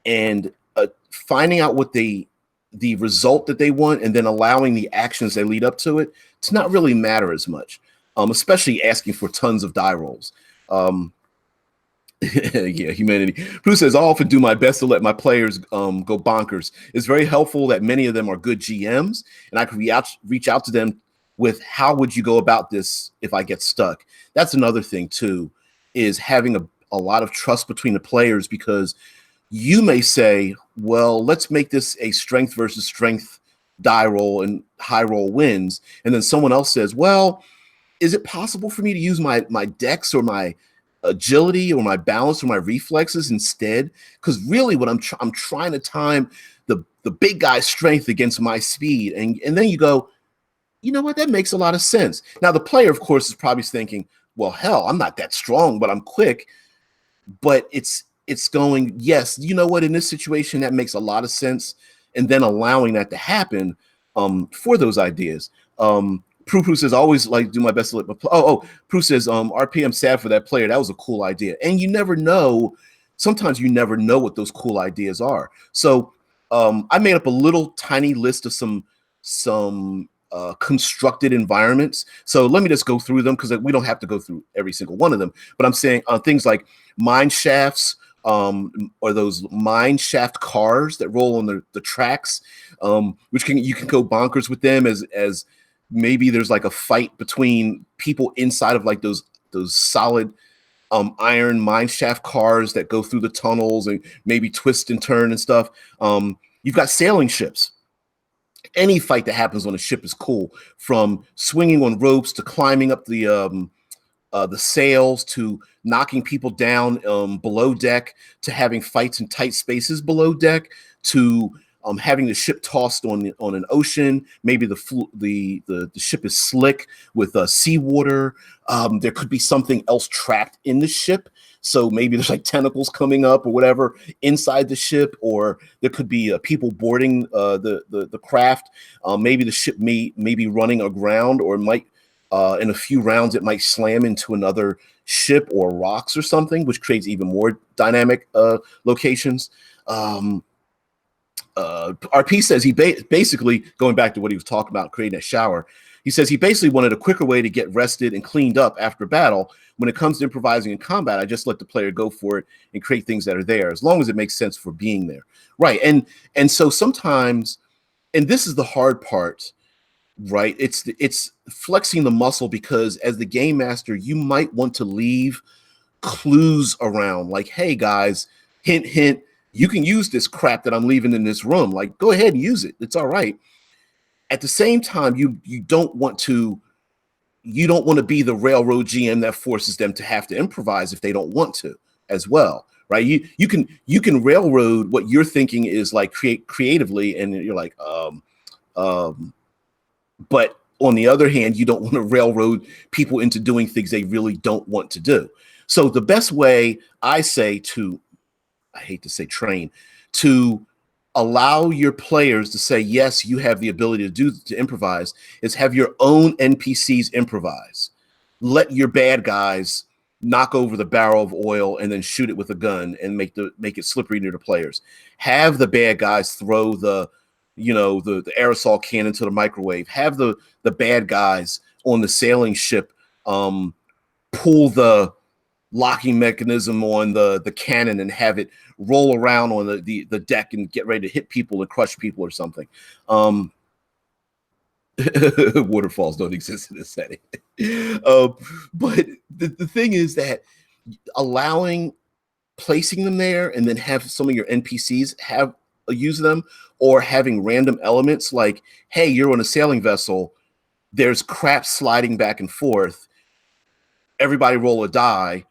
A: and finding out what the result that they want, and then allowing the actions that lead up to it to not really matter as much, especially asking for tons of die rolls. Yeah, humanity. Prue says, I often do my best to let my players go bonkers. It's very helpful that many of them are good GMs, and I can reach out to them with, how would you go about this if I get stuck? That's another thing too, is having a lot of trust between the players, because you may say, well, let's make this a strength versus strength die roll, and high roll wins. And then someone else says, well, is it possible for me to use my dex or my agility or my balance or my reflexes instead? Because really what I'm trying to time the big guy's strength against my speed. And then you go, you know what, that makes a lot of sense. Now the player, of course, is probably thinking, well, hell, I'm not that strong, but I'm quick. But it's going, yes, you know what, in this situation that makes a lot of sense, and then allowing that to happen for those ideas. Prue says, always like do my best to let my Prue says, RP, I'm sad for that player. That was a cool idea. And you never know. Sometimes you never know what those cool ideas are. So I made up a little tiny list of some constructed environments. So let me just go through them because we don't have to go through every single one of them. But I'm saying things like mine shafts, or those mine shaft cars that roll on the tracks, which you can go bonkers with them as maybe there's like a fight between people inside of like those solid iron mine shaft cars that go through the tunnels and maybe twist and turn and stuff. You've got sailing ships. Any fight that happens on a ship is cool, from swinging on ropes to climbing up the sails to knocking people down below deck, to having fights in tight spaces below deck, to having the ship tossed on an ocean. Maybe the ship is slick with seawater. There could be something else trapped in the ship. So maybe there's like tentacles coming up or whatever inside the ship, or there could be people boarding the craft. Maybe the ship may be running aground, or it might in a few rounds it might slam into another ship or rocks or something, which creates even more dynamic locations. RP says he basically, going back to what he was talking about, creating a shower, he says he basically wanted a quicker way to get rested and cleaned up after battle. When it comes to improvising in combat, I just let the player go for it and create things that are there, as long as it makes sense for being there. Right. And so sometimes, and this is the hard part, right? It's flexing the muscle, because as the game master, you might want to leave clues around, like, hey guys, hint, hint, you can use this crap that I'm leaving in this room. Like, go ahead and use it. It's all right. At the same time, you don't want to be the railroad GM that forces them to have to improvise if they don't want to as well, right? You can railroad what you're thinking is like creatively, and you're like, but on the other hand, you don't want to railroad people into doing things they really don't want to do. So the best way, I say, I hate to say train, to allow your players to say, yes, you have the ability to improvise, is have your own NPCs improvise. Let your bad guys knock over the barrel of oil and then shoot it with a gun and make it slippery near the players. Have the bad guys throw the aerosol cannon to the microwave. Have the bad guys on the sailing ship pull the locking mechanism on the cannon and have it roll around on the deck and get ready to hit people and crush people or something. Waterfalls don't exist in this setting. But the thing is that placing them there, and then have some of your NPCs use them, or having random elements like, hey, you're on a sailing vessel, there's crap sliding back and forth, everybody roll a die.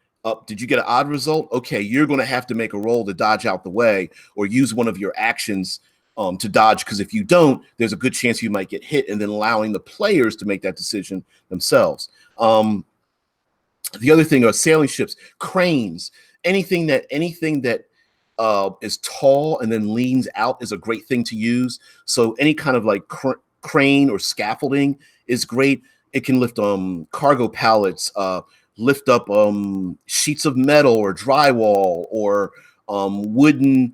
A: Did you get an odd result? Okay, you're going to have to make a roll to dodge out the way, or use one of your actions to dodge, because if you don't, there's a good chance you might get hit, and then allowing the players to make that decision themselves. The other thing are sailing ships, cranes, anything that is tall and then leans out is a great thing to use. So any kind of like crane or scaffolding is great. It can lift cargo pallets, lift up sheets of metal or drywall, or wooden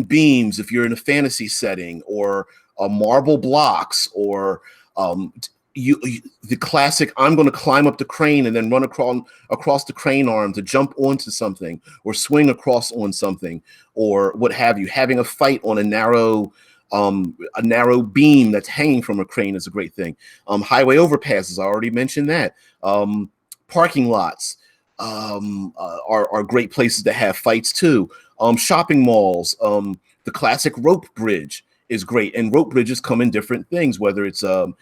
A: beams if you're in a fantasy setting, or marble blocks, or the classic, I'm going to climb up the crane and then run across the crane arm to jump onto something, or swing across on something, or what have you. Having a fight on a narrow beam that's hanging from a crane is a great thing. Highway overpasses, I already mentioned that. Parking lots are great places to have fights too. Shopping malls, the classic rope bridge is great, and rope bridges come in different things, whether it's a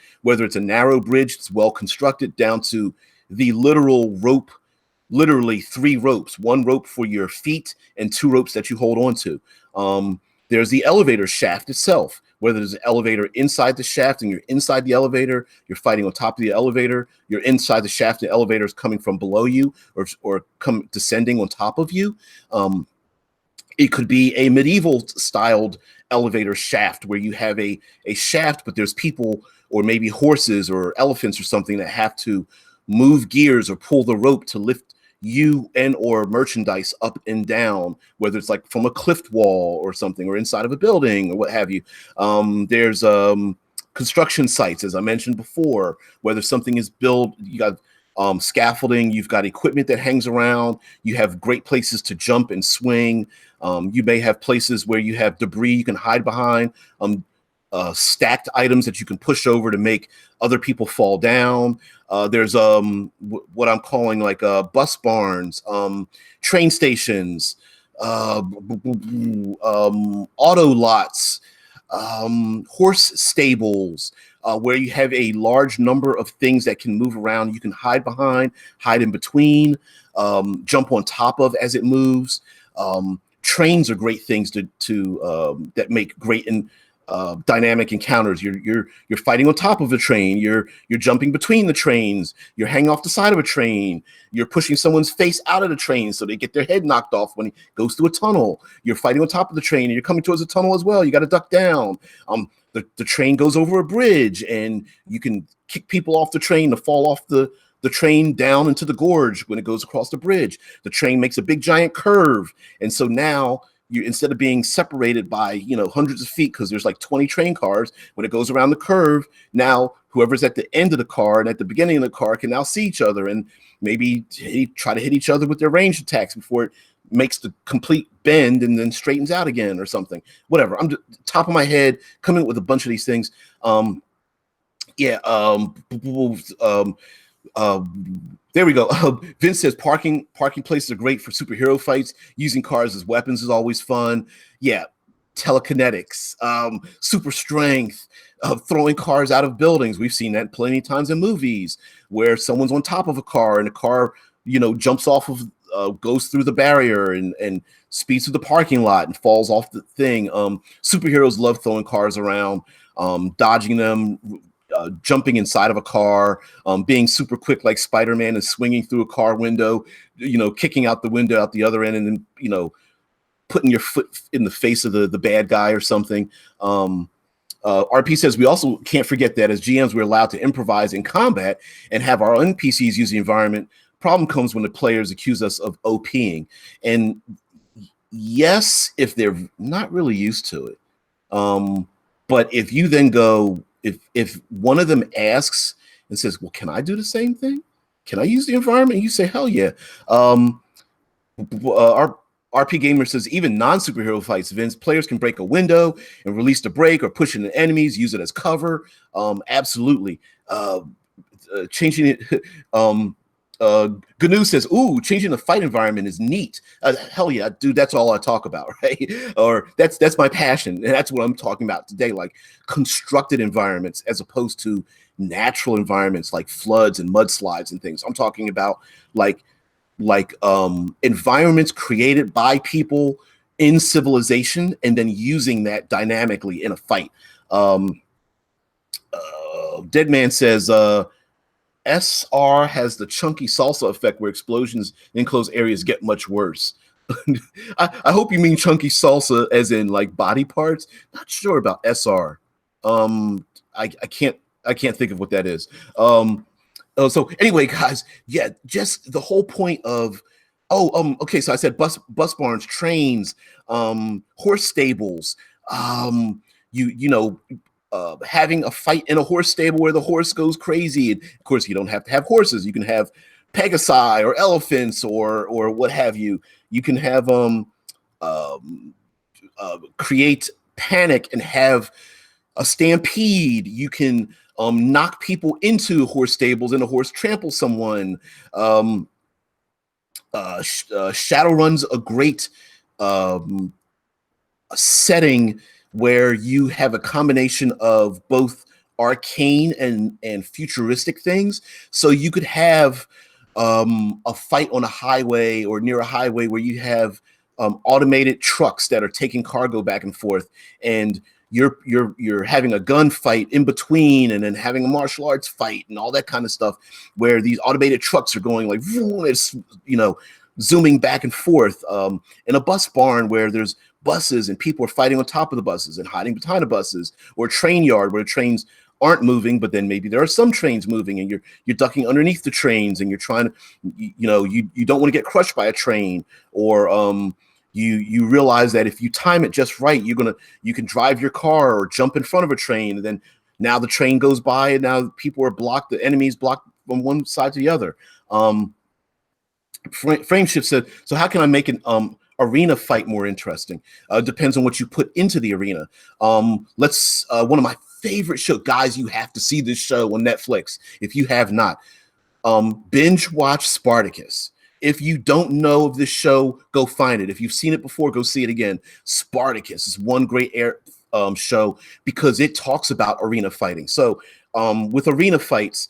A: narrow bridge that's well constructed, down to the literal rope, literally 3 ropes, 1 rope for your feet and 2 ropes that you hold on to. There's the elevator shaft itself, whether there's an elevator inside the shaft and you're inside the elevator, you're fighting on top of the elevator, you're inside the shaft, the elevator is coming from below you or descending on top of you. It could be a medieval styled elevator shaft where you have a shaft, but there's people or maybe horses or elephants or something that have to move gears or pull the rope to lift you and or merchandise up and down, whether it's like from a cliff wall or something, or inside of a building or what have you. There's construction sites, as I mentioned before, whether something is built, you got scaffolding, you've got equipment that hangs around, you have great places to jump and swing. You may have places where you have debris you can hide behind, stacked items that you can push over to make other people fall down. There's what I'm calling like bus barns, train stations, auto lots, horse stables, where you have a large number of things that can move around. You can hide behind, hide in between, jump on top of as it moves. Trains are great things to that make great and dynamic encounters. You're fighting on top of a train. You're jumping between the trains. You're hanging off the side of a train. You're pushing someone's face out of the train so they get their head knocked off when he goes through a tunnel. You're fighting on top of the train, and you're coming towards the tunnel as well. You got to duck down. The train goes over a bridge, and you can kick people off the train to fall off the train down into the gorge when it goes across the bridge. The train makes a big giant curve, and so now you, instead of being separated by hundreds of feet because there's like 20 train cars, when it goes around the curve, now whoever's at the end of the car and at the beginning of the car can now see each other and maybe try to hit each other with their ranged attacks before it makes the complete bend and then straightens out again or something. Whatever. I'm just, top of my head coming up with a bunch of these things. There we go. Vince says parking places are great for superhero fights. Using cars as weapons is always fun. Yeah, telekinetics, super strength, throwing cars out of buildings. We've seen that plenty of times in movies where someone's on top of a car and the car, jumps off of, goes through the barrier and speeds through the parking lot and falls off the thing. Superheroes love throwing cars around, dodging them, jumping inside of a car, being super quick like Spider-Man and swinging through a car window, kicking out the window out the other end, and then putting your foot in the face of the bad guy or something. RP says we also can't forget that as GMs we're allowed to improvise in combat and have our NPCs use the environment. Problem comes when the players accuse us of OPing, and yes, if they're not really used to it. But if you then go, if one of them asks and says, well, can I do the same thing? Can I use the environment? You say, hell yeah. Our RP Gamer says, even non-superhero fights, Vince, players can break a window and release the break or push into enemies, use it as cover. Absolutely. Changing it. Gnu says, ooh, changing the fight environment is neat. Hell yeah, dude, that's all I talk about, right? Or that's my passion. And that's what I'm talking about today, like constructed environments as opposed to natural environments like floods and mudslides and things. I'm talking about like environments created by people in civilization and then using that dynamically in a fight. Dead Man says, SR has the chunky salsa effect where explosions in enclosed areas get much worse. I hope you mean chunky salsa as in like body parts. Not sure about SR. I can't think of what that is. So anyway, guys, yeah, just the whole point of okay, so I said bus barns, trains, horse stables, having a fight in a horse stable where the horse goes crazy. And of course, you don't have to have horses. You can have pegasi or elephants or what have you. You can have create panic and have a stampede. You can knock people into horse stables and a horse trample someone. Shadowrun's a great setting where you have a combination of both arcane and futuristic things. So you could have a fight on a highway or near a highway where you have automated trucks that are taking cargo back and forth, and you're having a gunfight in between, and then having a martial arts fight and all that kind of stuff, where these automated trucks are going like, it's, zooming back and forth. In a bus barn where there's buses and people are fighting on top of the buses and hiding behind the buses, or a train yard where the trains aren't moving, but then maybe there are some trains moving, and you're ducking underneath the trains, and you're trying to, you don't want to get crushed by a train, or you realize that if you time it just right, you can drive your car or jump in front of a train, and then now the train goes by, and now people are blocked, the enemy's blocked from one side to the other. Frameshift said, so how can I make an arena fight more interesting? Depends on what you put into the arena. Let's one of my favorite show, guys, you have to see this show on Netflix if you have not. Binge watch Spartacus. If you don't know of this show, go find it. If you've seen it before, go see it again. Spartacus is one great show because it talks about arena fighting. So with arena fights,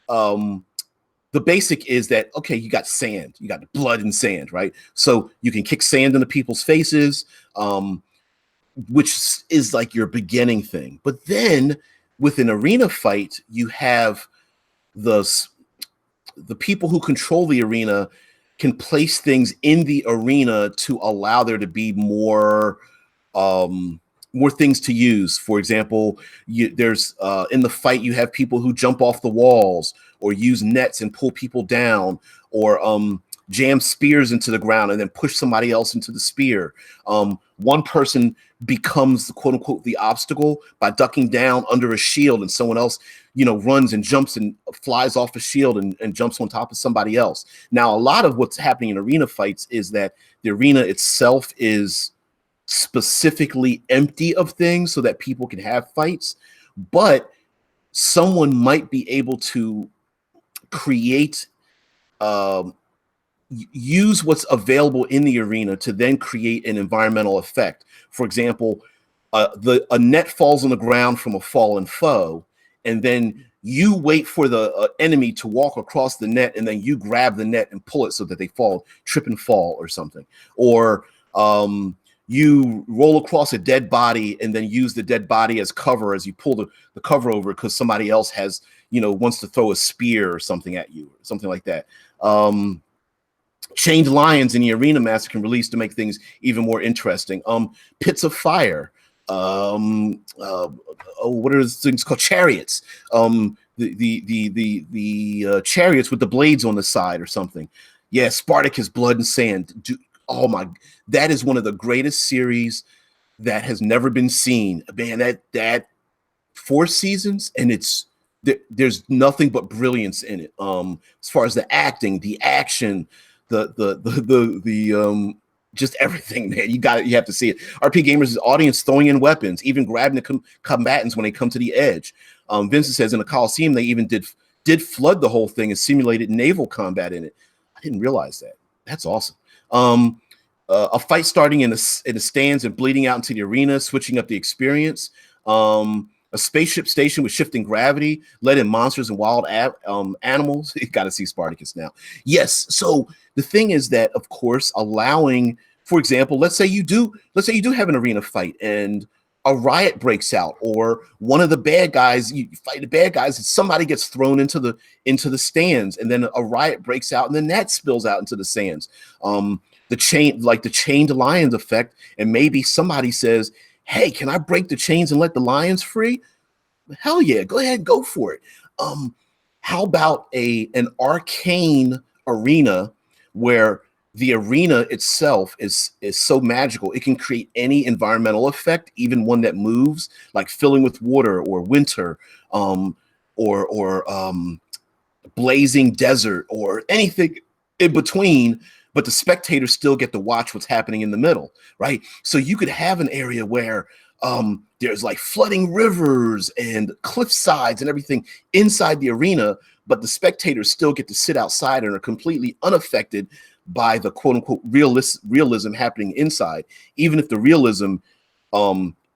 A: the basic is that, okay, you got sand, you got blood and sand, right? So you can kick sand into people's faces, which is like your beginning thing. But then with an arena fight, you have the people who control the arena can place things in the arena to allow there to be more things to use. For example, there's in the fight, you have people who jump off the walls or use nets and pull people down, or jam spears into the ground and then push somebody else into the spear. One person becomes the quote unquote the obstacle by ducking down under a shield, and someone else, runs and jumps and flies off a shield and jumps on top of somebody else. Now, a lot of what's happening in arena fights is that the arena itself is specifically empty of things so that people can have fights, but someone might be able to create, use what's available in the arena to then create an environmental effect. For example, a net falls on the ground from a fallen foe, and then you wait for the enemy to walk across the net, and then you grab the net and pull it so that they trip and fall or something. Or you roll across a dead body and then use the dead body as cover as you pull the cover over because somebody else has, wants to throw a spear or something at you, or something like that. Chained lions in the arena master can release to make things even more interesting. Pits of fire. What are those things called? Chariots. The chariots with the blades on the side or something. Yeah, Spartacus, blood and sand. Oh my, that is one of the greatest series that has never been seen. Man, that 4 seasons, and there's nothing but brilliance in it. As far as the acting, the action, the just everything, man. You have to see it. RP Gamers' audience throwing in weapons, even grabbing the combatants when they come to the edge. Vincent says in the Coliseum they even did flood the whole thing and simulated naval combat in it. I didn't realize that. That's awesome. A fight starting in the stands and bleeding out into the arena, switching up the experience. A spaceship station with shifting gravity, let in monsters and wild animals. You got to see Spartacus now. Yes. So the thing is that, of course, allowing, for example, let's say you do have an arena fight and a riot breaks out, or one of the bad guys, you fight the bad guys and somebody gets thrown into the stands, and then a riot breaks out and then that spills out into the sands. The chained lions effect, and maybe somebody says, hey, can I break the chains and let the lions free? Hell yeah, go ahead, go for it. How about an arcane arena where the arena itself is so magical, it can create any environmental effect, even one that moves, like filling with water or winter, or blazing desert or anything in between, but the spectators still get to watch what's happening in the middle, right? So you could have an area where there's like flooding rivers and cliff sides and everything inside the arena, but the spectators still get to sit outside and are completely unaffected by the quote unquote realism happening inside, even if the realism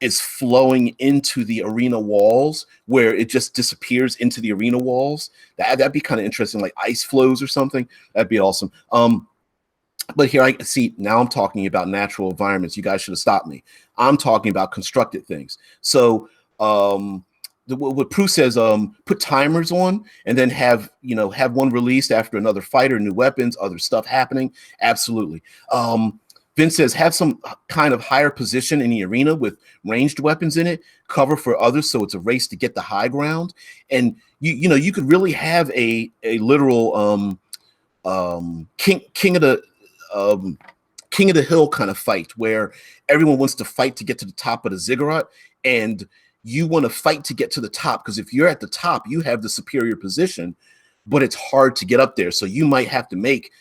A: is flowing into the arena walls, where it just disappears into the arena walls. That'd be kind of interesting, like ice flows or something. That'd be awesome. But here I see, now I'm talking about natural environments. You guys should have stopped me. I'm talking about constructed things. So what Prue says, put timers on and then have one released after another fighter, new weapons, other stuff happening. Absolutely. Vince says, have some kind of higher position in the arena with ranged weapons in it, cover for others, so it's a race to get the high ground. And you could really have a literal king of the king of the hill kind of fight where everyone wants to fight to get to the top of the ziggurat, and you want to fight to get to the top because if you're at the top, you have the superior position, but it's hard to get up there. So you might have to make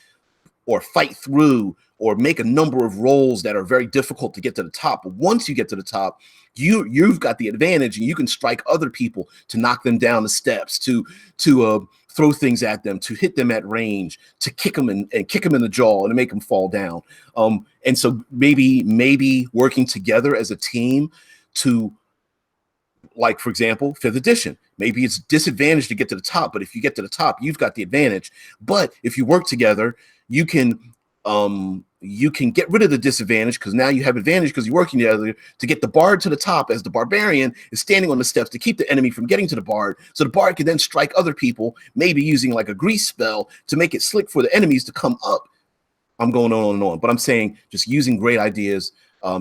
A: or fight through or make a number of rolls that are very difficult to get to the top. But once you get to the top, you've got the advantage, and you can strike other people to knock them down the steps, to throw things at them, to hit them at range, to kick them and kick them in the jaw and to make them fall down. And so maybe working together as a team to, like, for example, 5th edition, maybe it's disadvantaged to get to the top, but if you get to the top, you've got the advantage. But if you work together, you can get rid of the disadvantage because now you have advantage because you're working together to get the bard to the top as the barbarian is standing on the steps to keep the enemy from getting to the bard. So the bard can then strike other people, maybe using like a grease spell to make it slick for the enemies to come up. I'm going on and on, but I'm saying just using great ideas,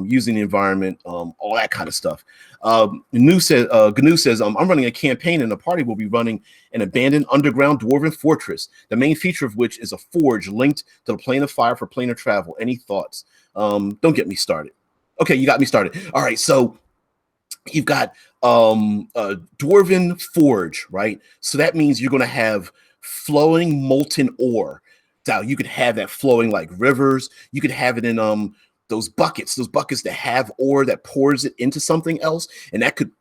A: using the environment, all that kind of stuff. GNU says, I'm running a campaign and the party will be running an abandoned underground dwarven fortress, the main feature of which is a forge linked to the plane of fire for planar travel. Any thoughts? Don't get me started. Okay, you got me started. All right, so you've got a dwarven forge, right? So that means you're going to have flowing molten ore. Now you could have that flowing like rivers. You could have it in those buckets that have ore that pours it into something else, and that could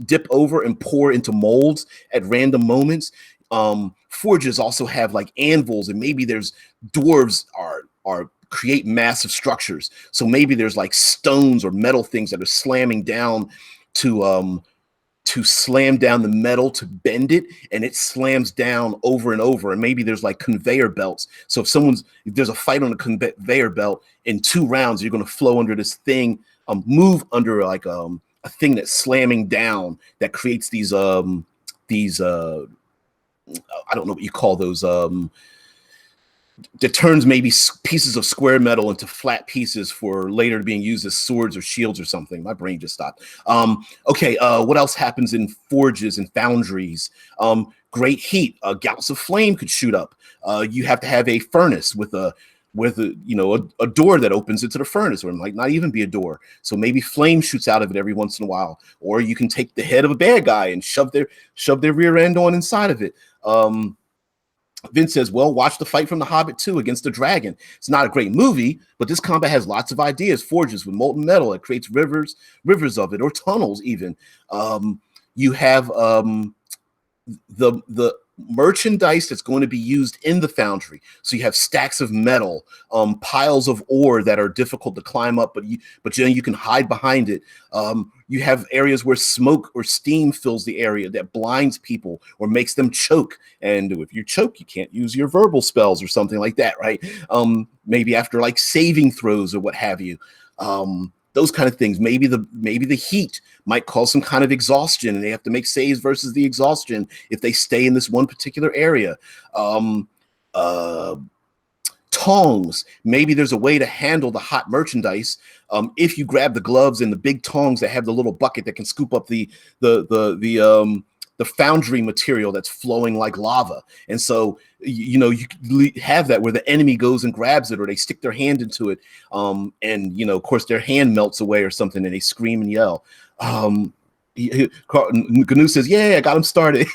A: dip over and pour into molds at random moments. Forges also have like anvils, and maybe there's dwarves are create massive structures. So maybe there's like stones or metal things that are slamming down to slam down the metal to bend it, and it slams down over and over. And maybe there's like conveyor belts. So if there's a fight on a conveyor belt, in 2 rounds, you're going to flow under this thing, move under like a thing that's slamming down that creates these I don't know what you call those, that turns maybe pieces of square metal into flat pieces for later being used as swords or shields or something. My brain just stopped. Okay, what else happens in forges and foundries? Great heat. Gouts of flame could shoot up. You have to have a furnace with a door that opens into the furnace, or it might not even be a door. So maybe flame shoots out of it every once in a while. Or you can take the head of a bad guy and shove their rear end on inside of it. Vince says, well, watch the fight from The Hobbit 2 against the dragon. It's not a great movie, but this combat has lots of ideas. Forges with molten metal. It creates rivers of it, or tunnels even. You have the merchandise that's going to be used in the foundry. So you have stacks of metal, piles of ore that are difficult to climb up, but you can hide behind it. You have areas where smoke or steam fills the area that blinds people or makes them choke. And if you choke, you can't use your verbal spells or something like that, right? Maybe after like saving throws or what have you. Those kind of things. Maybe the heat might cause some kind of exhaustion, and they have to make saves versus the exhaustion if they stay in this one particular area. Tongs. Maybe there's a way to handle the hot merchandise if you grab the gloves and the big tongs that have the little bucket that can scoop up the foundry material that's flowing like lava. And so, you have that where the enemy goes and grabs it, or they stick their hand into it. And, of course, their hand melts away or something, and they scream and yell. GNU says, yeah, I got him started.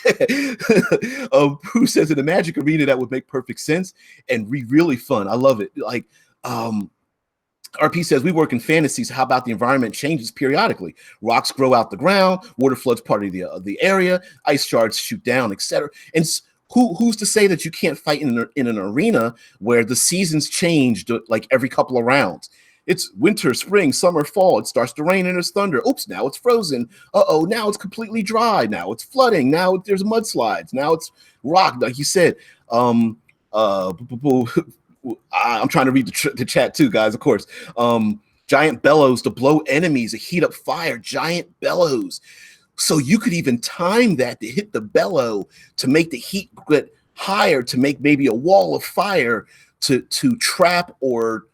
A: Who says in the Magic Arena that would make perfect sense and be really fun. I love it. Like, RP says, we work in fantasies. How about the environment changes periodically? Rocks grow out the ground, water floods part of the area, ice shards shoot down, etc. And who's to say that you can't fight in an arena where the seasons change like every couple of rounds? It's winter, spring, summer, fall. It starts to rain and there's thunder. Oops, now it's frozen. Uh-oh, now it's completely dry. Now it's flooding. Now there's mudslides. Now it's rock. Like you said, I'm trying to read the chat too, guys, of course. Giant bellows to blow enemies, to heat up fire, giant bellows. So you could even time that to hit the bellow to make the heat get higher, to make maybe a wall of fire to trap or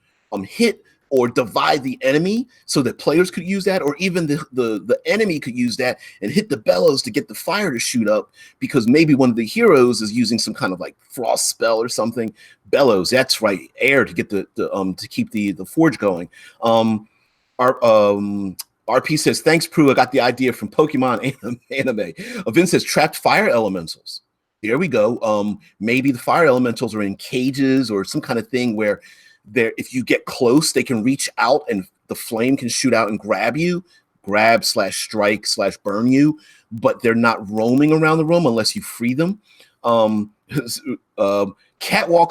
A: hit or divide the enemy so that players could use that, or even the enemy could use that and hit the bellows to get the fire to shoot up, because maybe one of the heroes is using some kind of like frost spell or something. Bellows, that's right, air to get the to keep the forge going. Our RP says, thanks, Prue. I got the idea from Pokemon anime. Vince says, trapped fire elementals. There we go. Maybe the fire elementals are in cages or some kind of thing where if you get close, they can reach out and the flame can shoot out and grab you, grab/strike/burn you, but they're not roaming around the room unless you free them. Catwalks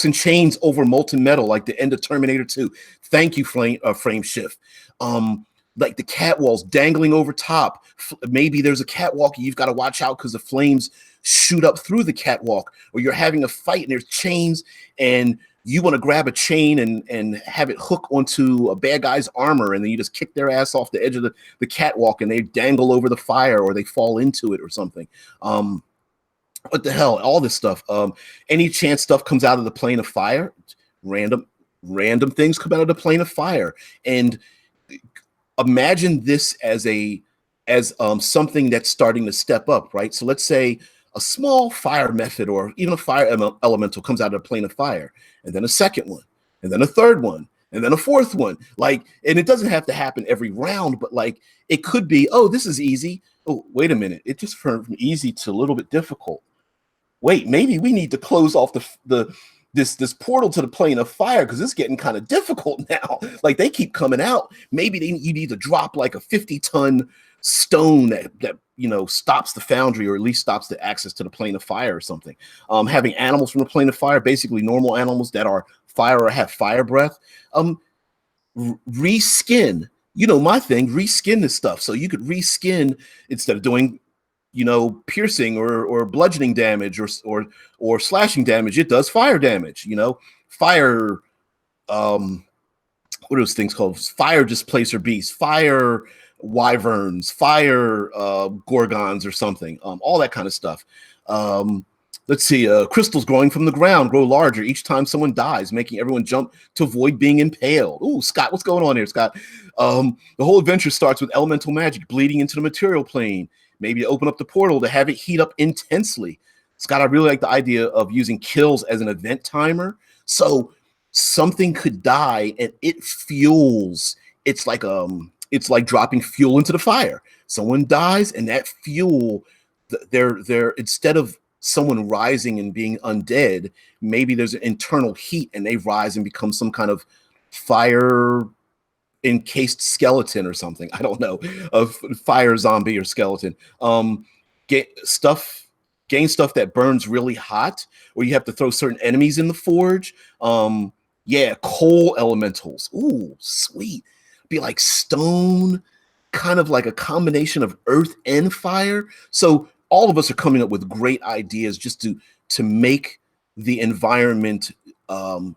A: and chains over molten metal, like the end of Terminator 2. Thank you, Frame Shift. Like the catwalls dangling over top. Maybe there's a catwalk and you've got to watch out because the flames shoot up through the catwalk, or you're having a fight and there's chains and you want to grab a chain and have it hook onto a bad guy's armor, and then you just kick their ass off the edge of the catwalk and they dangle over the fire or they fall into it or something. What the hell? All this stuff. Any chance stuff comes out of the plane of fire, random things come out of the plane of fire. And imagine this as something that's starting to step up, right? So let's say a small fire method or even a fire elemental comes out of a plane of fire, and then a second one, and then a third one, and then a fourth one. Like, and it doesn't have to happen every round, but like it could be, oh, this is easy. Oh, wait a minute. It just turned from easy to a little bit difficult. Wait, maybe we need to close off this portal to the plane of fire because it's getting kind of difficult now. Like they keep coming out. Maybe you need to drop like a 50-ton stone that stops the foundry, or at least stops the access to the plane of fire or something. Having animals from the plane of fire, basically normal animals that are fire or have fire breath. Reskin. My thing, reskin this stuff. So you could reskin instead of doing piercing or bludgeoning damage or slashing damage, it does fire damage. Fire, what are those things called? Fire displacer beasts, fire wyverns, fire gorgons or something. All that kind of stuff. Let's see, crystals growing from the ground grow larger each time someone dies, making everyone jump to avoid being impaled. Ooh, Scott, what's going on here, Scott? The whole adventure starts with elemental magic bleeding into the material plane. Maybe open up the portal to have it heat up intensely. Scott, I really like the idea of using kills as an event timer. So something could die and it fuels. It's like dropping fuel into the fire. Someone dies and that fuel, they're instead of someone rising and being undead, maybe there's an internal heat and they rise and become some kind of fire encased skeleton or something. I don't know, a fire zombie or skeleton. Gain stuff that burns really hot, or you have to throw certain enemies in the forge. Coal elementals. Ooh, sweet. Be like stone, kind of like a combination of earth and fire. So all of us are coming up with great ideas just to make the environment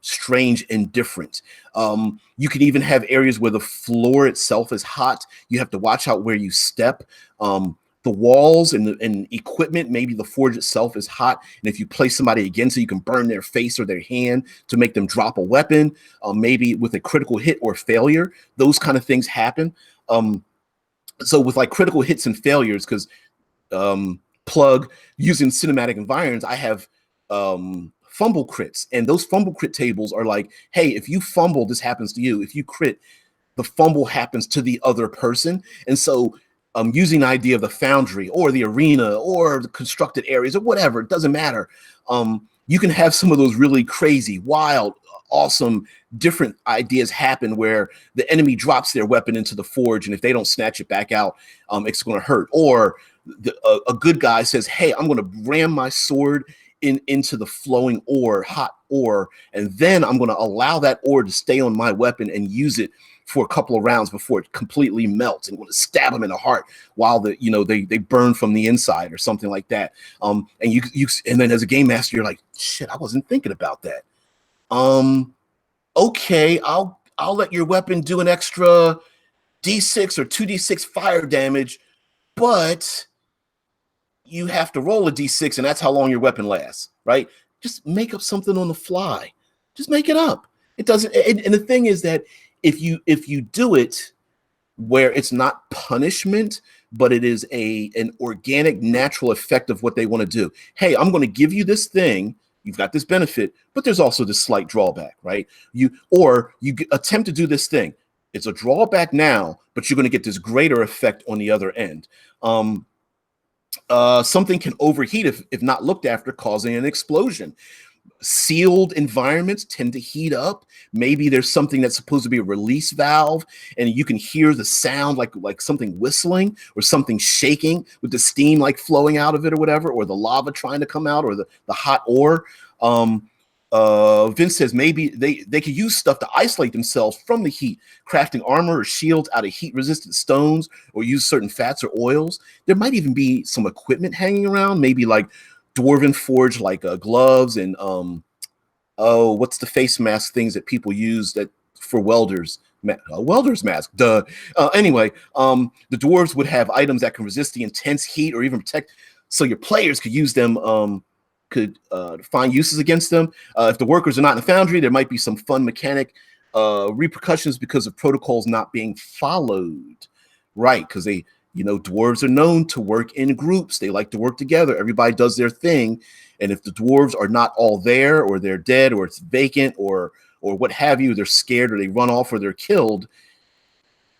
A: strange and different. You could even have areas where the floor itself is hot. You have to watch out where you step. The walls and equipment, maybe the forge itself is hot, and if you place somebody against it, you can burn their face or their hand to make them drop a weapon, maybe with a critical hit or failure. Those kind of things happen. So with like critical hits and failures, because plug using cinematic environs, I have fumble crits, and those fumble crit tables are like, hey, if you fumble, this happens to you. If you crit, the fumble happens to the other person. And so using the idea of the foundry or the arena or the constructed areas or whatever, it doesn't matter. You can have some of those really crazy, wild, awesome, different ideas happen where the enemy drops their weapon into the forge, and if they don't snatch it back out, it's going to hurt. Or a good guy says, hey, I'm going to ram my sword into the flowing ore, hot ore, and then I'm going to allow that ore to stay on my weapon and use it for a couple of rounds before it completely melts, and going to stab them in the heart while they burn from the inside or something like that. And then as a game master, you're like, shit, I wasn't thinking about that. Okay, I'll let your weapon do an extra D6 or 2d6 fire damage, but you have to roll a D6, and that's how long your weapon lasts, right? Just make up something on the fly. Just make it up. It doesn't. And the thing is that if you do it where it's not punishment, but it is an organic, natural effect of what they want to do. Hey, I'm going to give you this thing. You've got this benefit, but there's also this slight drawback, right? You attempt to do this thing. It's a drawback now, but you're going to get this greater effect on the other end. Something can overheat if not looked after, causing an explosion. Sealed environments tend to heat up. Maybe there's something that's supposed to be a release valve, and you can hear the sound like something whistling or something shaking with the steam like flowing out of it or whatever, or the lava trying to come out, or the hot ore. Vince says maybe they could use stuff to isolate themselves from the heat, crafting armor or shields out of heat-resistant stones, or use certain fats or oils. There might even be some equipment hanging around, maybe like Dwarven Forge, like gloves and what's the face mask things that people use that for welders? Welder's mask. Duh. Anyway, the dwarves would have items that can resist the intense heat or even protect, so your players could use them. Could find uses against them. If the workers are not in the foundry, there might be some fun mechanic repercussions because of protocols not being followed. Right, because dwarves are known to work in groups. They like to work together. Everybody does their thing. And if the dwarves are not all there, or they're dead, or it's vacant, or what have you, they're scared, or they run off, or they're killed,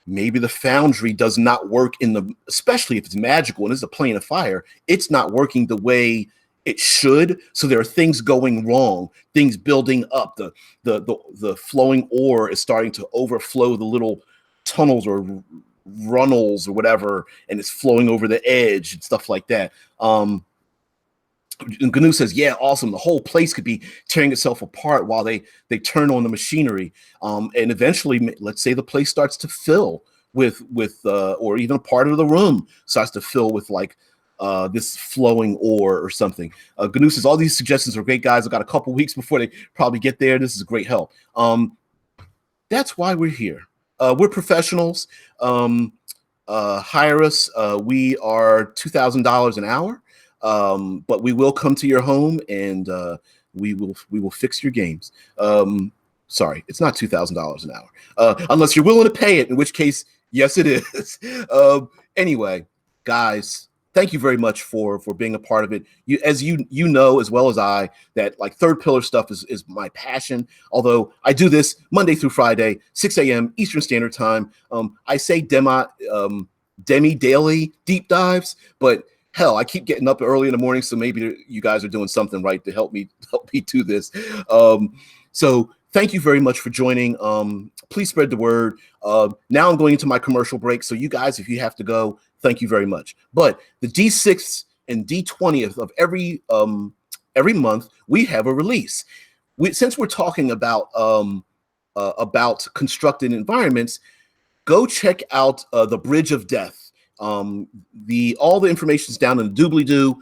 A: maybe the foundry does not work especially if it's magical and it's a plane of fire, it's not working the way it should. So there are things going wrong, things building up. The flowing ore is starting to overflow the little tunnels or runnels or whatever, and it's flowing over the edge and stuff like that. And GNU says, yeah, awesome. The whole place could be tearing itself apart while they turn on the machinery. And eventually, let's say the place starts to fill with or even a part of the room starts to fill with this flowing ore or something. GNU says, all these suggestions are great, guys. I've got a couple weeks before they probably get there. This is great help. That's why we're here. We're professionals. Hire us. We are $2,000 an hour, but we will come to your home and we will fix your games. Sorry, it's not $2,000 an hour, unless you're willing to pay it, in which case, yes, it is. Anyway, guys, thank you very much for being a part of it. You know as well as I that third pillar stuff is my passion. Although I do this Monday through Friday, 6 a.m. Eastern Standard Time. I say demi-daily deep dives, but hell, I keep getting up early in the morning, so maybe you guys are doing something right to help me do this. So thank you very much for joining. Please spread the word. Now I'm going into my commercial break, so you guys, if you have to go, thank you very much. But the D6th and D20th of every month, we have a release. Since we're talking about constructed environments, go check out the Bridge of Death. All the information is down in the doobly-doo.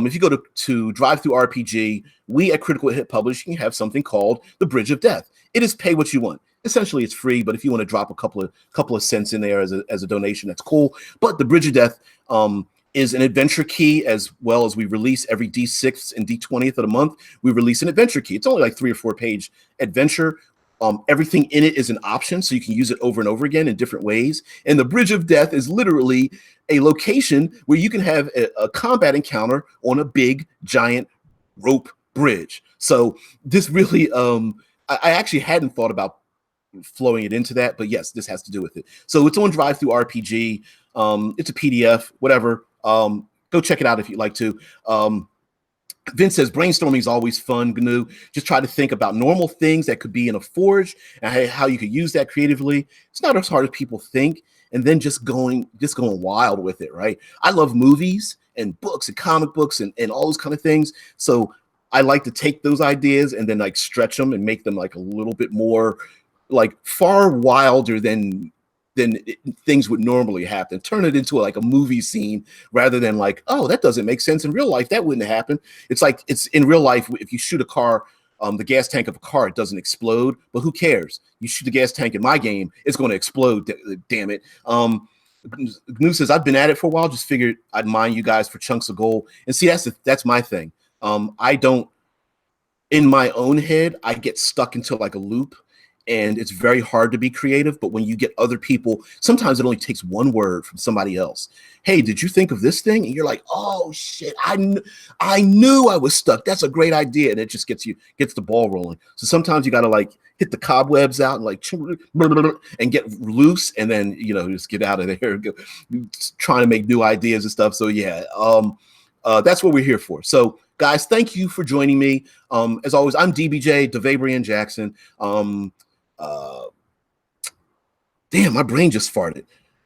A: If you go to Drive-Thru RPG, we at Critical Hit Publishing have something called the Bridge of Death. It is pay what you want. Essentially, it's free, but if you want to drop a couple of cents in there as a donation, that's cool. But the Bridge of Death is an adventure key, as well as we release every D6th and D20th of the month. We release an adventure key. It's only like 3 or 4 page adventure. Everything in it is an option, so you can use it over and over again in different ways. And the Bridge of Death is literally a location where you can have a combat encounter on a big, giant rope bridge. So this really, I actually hadn't thought about flowing it into that, but yes, this has to do with it. So it's on Drive-Thru RPG. It's a PDF, whatever. Go check it out if you'd like to. Vince says brainstorming is always fun, GNU. Just try to think about normal things that could be in a forge and how you could use that creatively. It's not as hard as people think, and then just going wild with it, right? I love movies and books and comic books and all those kind of things. So I like to take those ideas and then stretch them and make them a little bit more far wilder than things would normally happen. Turn it into a movie scene rather than oh, that doesn't make sense in real life. That wouldn't happen. It's in real life. If you shoot a car, the gas tank of a car, it doesn't explode, but who cares? You shoot the gas tank in my game, it's going to explode. Damn it. GNU says, I've been at it for a while. Just figured I'd mine you guys for chunks of gold. And see, that's my thing. I don't, in my own head, I get stuck into a loop. and it's very hard to be creative. But when you get other people, sometimes it only takes one word from somebody else. Hey, did you think of this thing? And you're like, oh shit, I knew I was stuck. That's a great idea. And it just gets the ball rolling. So sometimes you got to like hit the cobwebs out and like and get loose, and then just get out of there and go trying to make new ideas and stuff. So yeah, that's what we're here for. So guys, thank you for joining me. As always, I'm DBJ, DeVabrian Jackson. Damn, my brain just farted.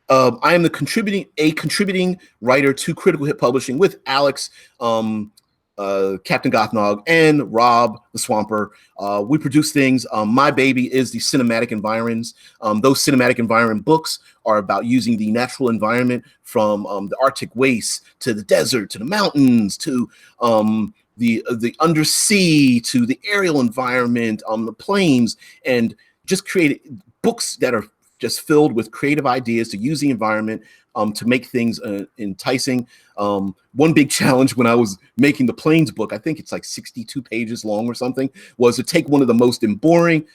A: I am a contributing writer to Critical Hit Publishing with Alex, Captain Gothnog, and Rob the Swamper. We produce things. My baby is the cinematic environs. Those cinematic environment books are about using the natural environment from the Arctic wastes to the desert to the mountains to the undersea to the aerial environment, the plains, and just create books that are just filled with creative ideas to use the environment to make things enticing. One big challenge when I was making the plains book, I think it's like 62 pages long or something, was to take one of the most boring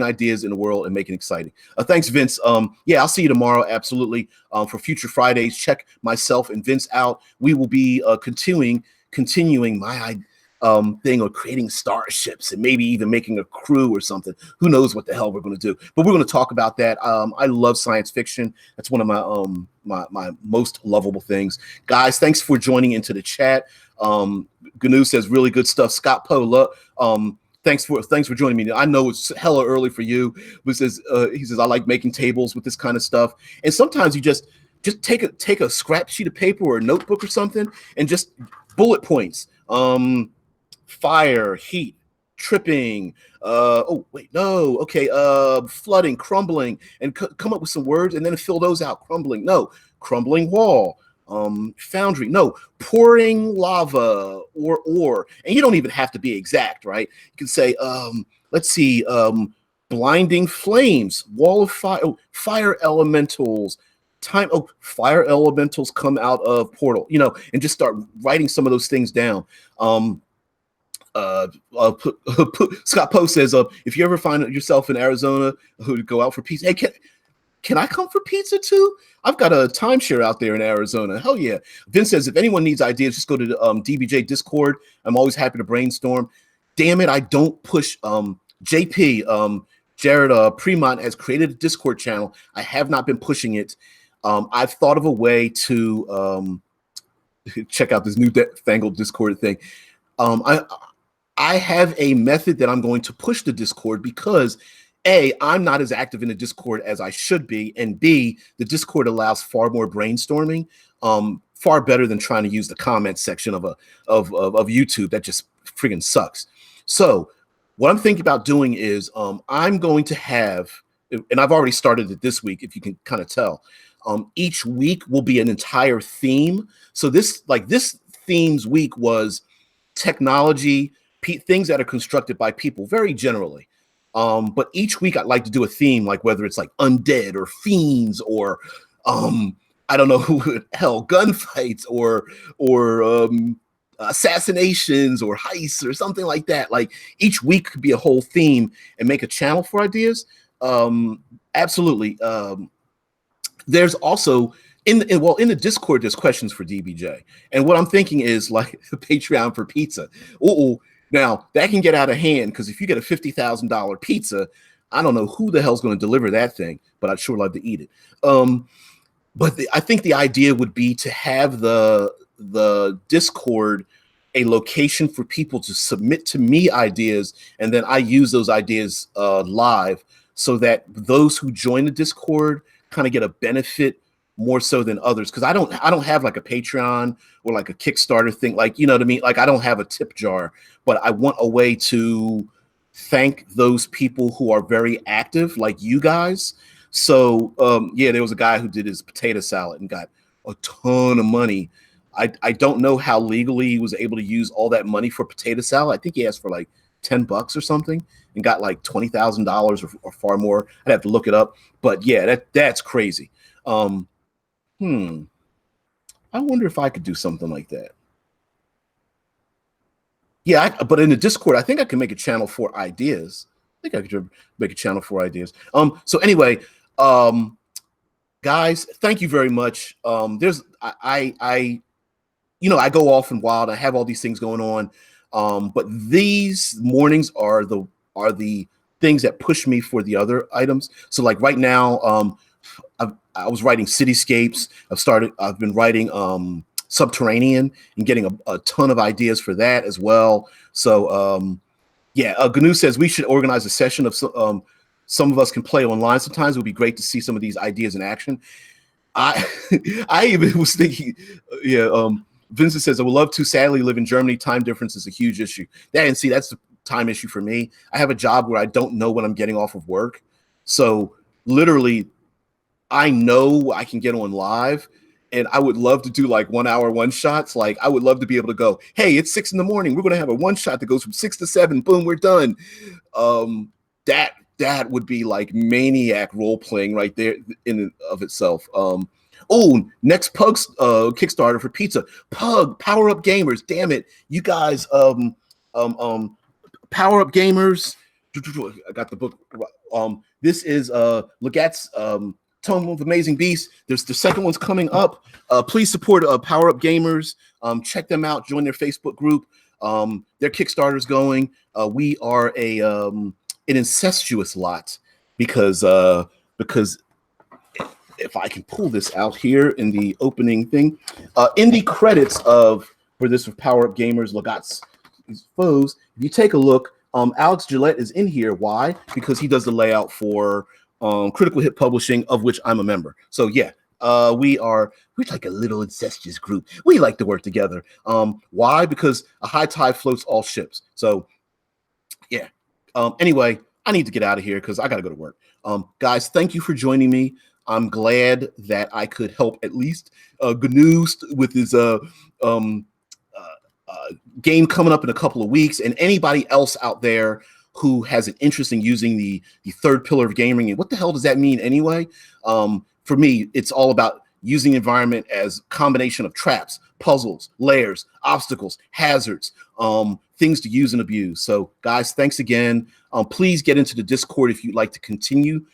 A: ideas in the world and make it exciting. Thanks, Vince. Yeah, I'll see you tomorrow. Absolutely. For future Fridays, check myself and Vince out. We will be continuing my thing of creating starships and maybe even making a crew or something. Who knows what the hell we're going to do? But we're going to talk about that. I love science fiction. That's one of my most lovable things. Guys, thanks for joining into the chat. Gnu says really good stuff. Scott Poe, thanks for joining me. I know it's hella early for you, but he says I like making tables with this kind of stuff. And sometimes you just take a scrap sheet of paper or a notebook or something and just bullet points. Fire, heat, tripping, flooding, crumbling, and come up with some words and then fill those out. Crumbling wall, foundry, pouring lava or ore. And you don't even have to be exact, right? You can say, let's see, blinding flames, wall of fire, fire elementals, fire elementals come out of portal, and just start writing some of those things down. Scott Post says, if you ever find yourself in Arizona who go out for pizza, hey, can I come for pizza too? I've got a timeshare out there in Arizona. Hell yeah. Vince says, if anyone needs ideas, just go to the DBJ Discord. I'm always happy to brainstorm. Damn it, I don't push. JP, Jared Premont has created a Discord channel. I have not been pushing it. I've thought of a way to check out this new fangled Discord thing. I have a method that I'm going to push the Discord because A, I'm not as active in the Discord as I should be, and B, the Discord allows far more brainstorming, far better than trying to use the comment section of YouTube. That just friggin' sucks. So what I'm thinking about doing is I'm going to have, and I've already started it this week, if you can kind of tell, each week will be an entire theme. So this themes week was technology, things that are constructed by people very generally. But each week I'd like to do a theme, like whether it's like undead or fiends or I don't know who hell, gunfights or assassinations or heists or something like that. Like each week could be a whole theme and make a channel for ideas. Absolutely. There's also in the Discord, there's questions for DBJ. And what I'm thinking is like a Patreon for pizza. Now that can get out of hand because if you get a $50,000 pizza, I don't know who the hell's going to deliver that thing, but I'd sure love to eat it. But I think the idea would be to have the Discord a location for people to submit to me ideas, and then I use those ideas live so that those who join the Discord kind of get a benefit more so than others. Because I don't have like a Patreon or like a Kickstarter thing, like, you know what I mean? Like I don't have a tip jar, but I want a way to thank those people who are very active, like you guys. So yeah, there was a guy who did his potato salad and got a ton of money. I don't know how legally he was able to use all that money for potato salad. I think he asked for like $10 or something and got like $20,000 or far more. I'd have to look it up, but yeah, that's crazy. I wonder if I could do something like that. Yeah, but in the Discord, I think I can make a channel for ideas. think I could make a channel for ideas. So anyway, guys, thank you very much. I I go off and wild. I have all these things going on, but these mornings are the things that push me for the other items. So like right now, I was writing cityscapes. I've been writing subterranean and getting a ton of ideas for that as well. So yeah, GNU says we should organize a session of some of us can play online. Sometimes it would be great to see some of these ideas in action. I I even was thinking, yeah. Vincent says, I would love to. Sadly, live in Germany. Time difference is a huge issue. And see, that's the time issue for me. I have a job where I don't know when I'm getting off of work. So literally, I know I can get on live, and I would love to do like 1 hour one shots. Like I would love to be able to go, hey, it's 6 a.m. We're going to have a one shot that goes from 6 to 7. Boom, we're done. That would be like maniac role playing right there in and of itself. Oh, next Pug's Kickstarter for pizza. Pug, Power Up Gamers. Damn it. You guys, Power Up Gamers. I got the book. This is Legat's Tome of Amazing Beasts. There's the second one's coming up. Please support Power Up Gamers. Check them out. Join their Facebook group. Their Kickstarter's going. We are an incestuous lot because if I can pull this out here in the opening thing, in the credits for this of Power Up Gamers, Legat's Foes, if you take a look, Alex Gillette is in here. Why? Because he does the layout for Critical Hit Publishing, of which I'm a member. So yeah, we're like a little incestuous group. We like to work together. Why? Because a high tide floats all ships. So yeah. Anyway, I need to get out of here because I got to go to work. Guys, thank you for joining me. I'm glad that I could help at least GNU with his game coming up in a couple of weeks, and anybody else out there who has an interest in using the third pillar of gaming. And what the hell does that mean anyway? For me, it's all about using the environment as a combination of traps, puzzles, lairs, obstacles, hazards, things to use and abuse. So guys, thanks again. Please get into the Discord if you'd like to continue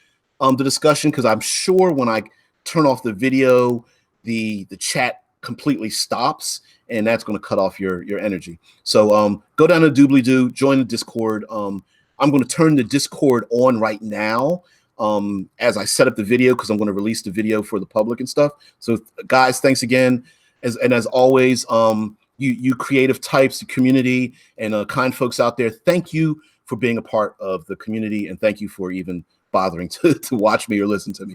A: the discussion, because I'm sure when I turn off the video, the chat completely stops, and that's going to cut off your energy. So go down to doobly-doo, join the Discord. I'm going to turn the Discord on right now as I set up the video, because I'm going to release the video for the public and stuff. So guys, thanks again. As always, you creative types, the community, and kind folks out there, thank you for being a part of the community, and thank you for even bothering to watch me or listen to me.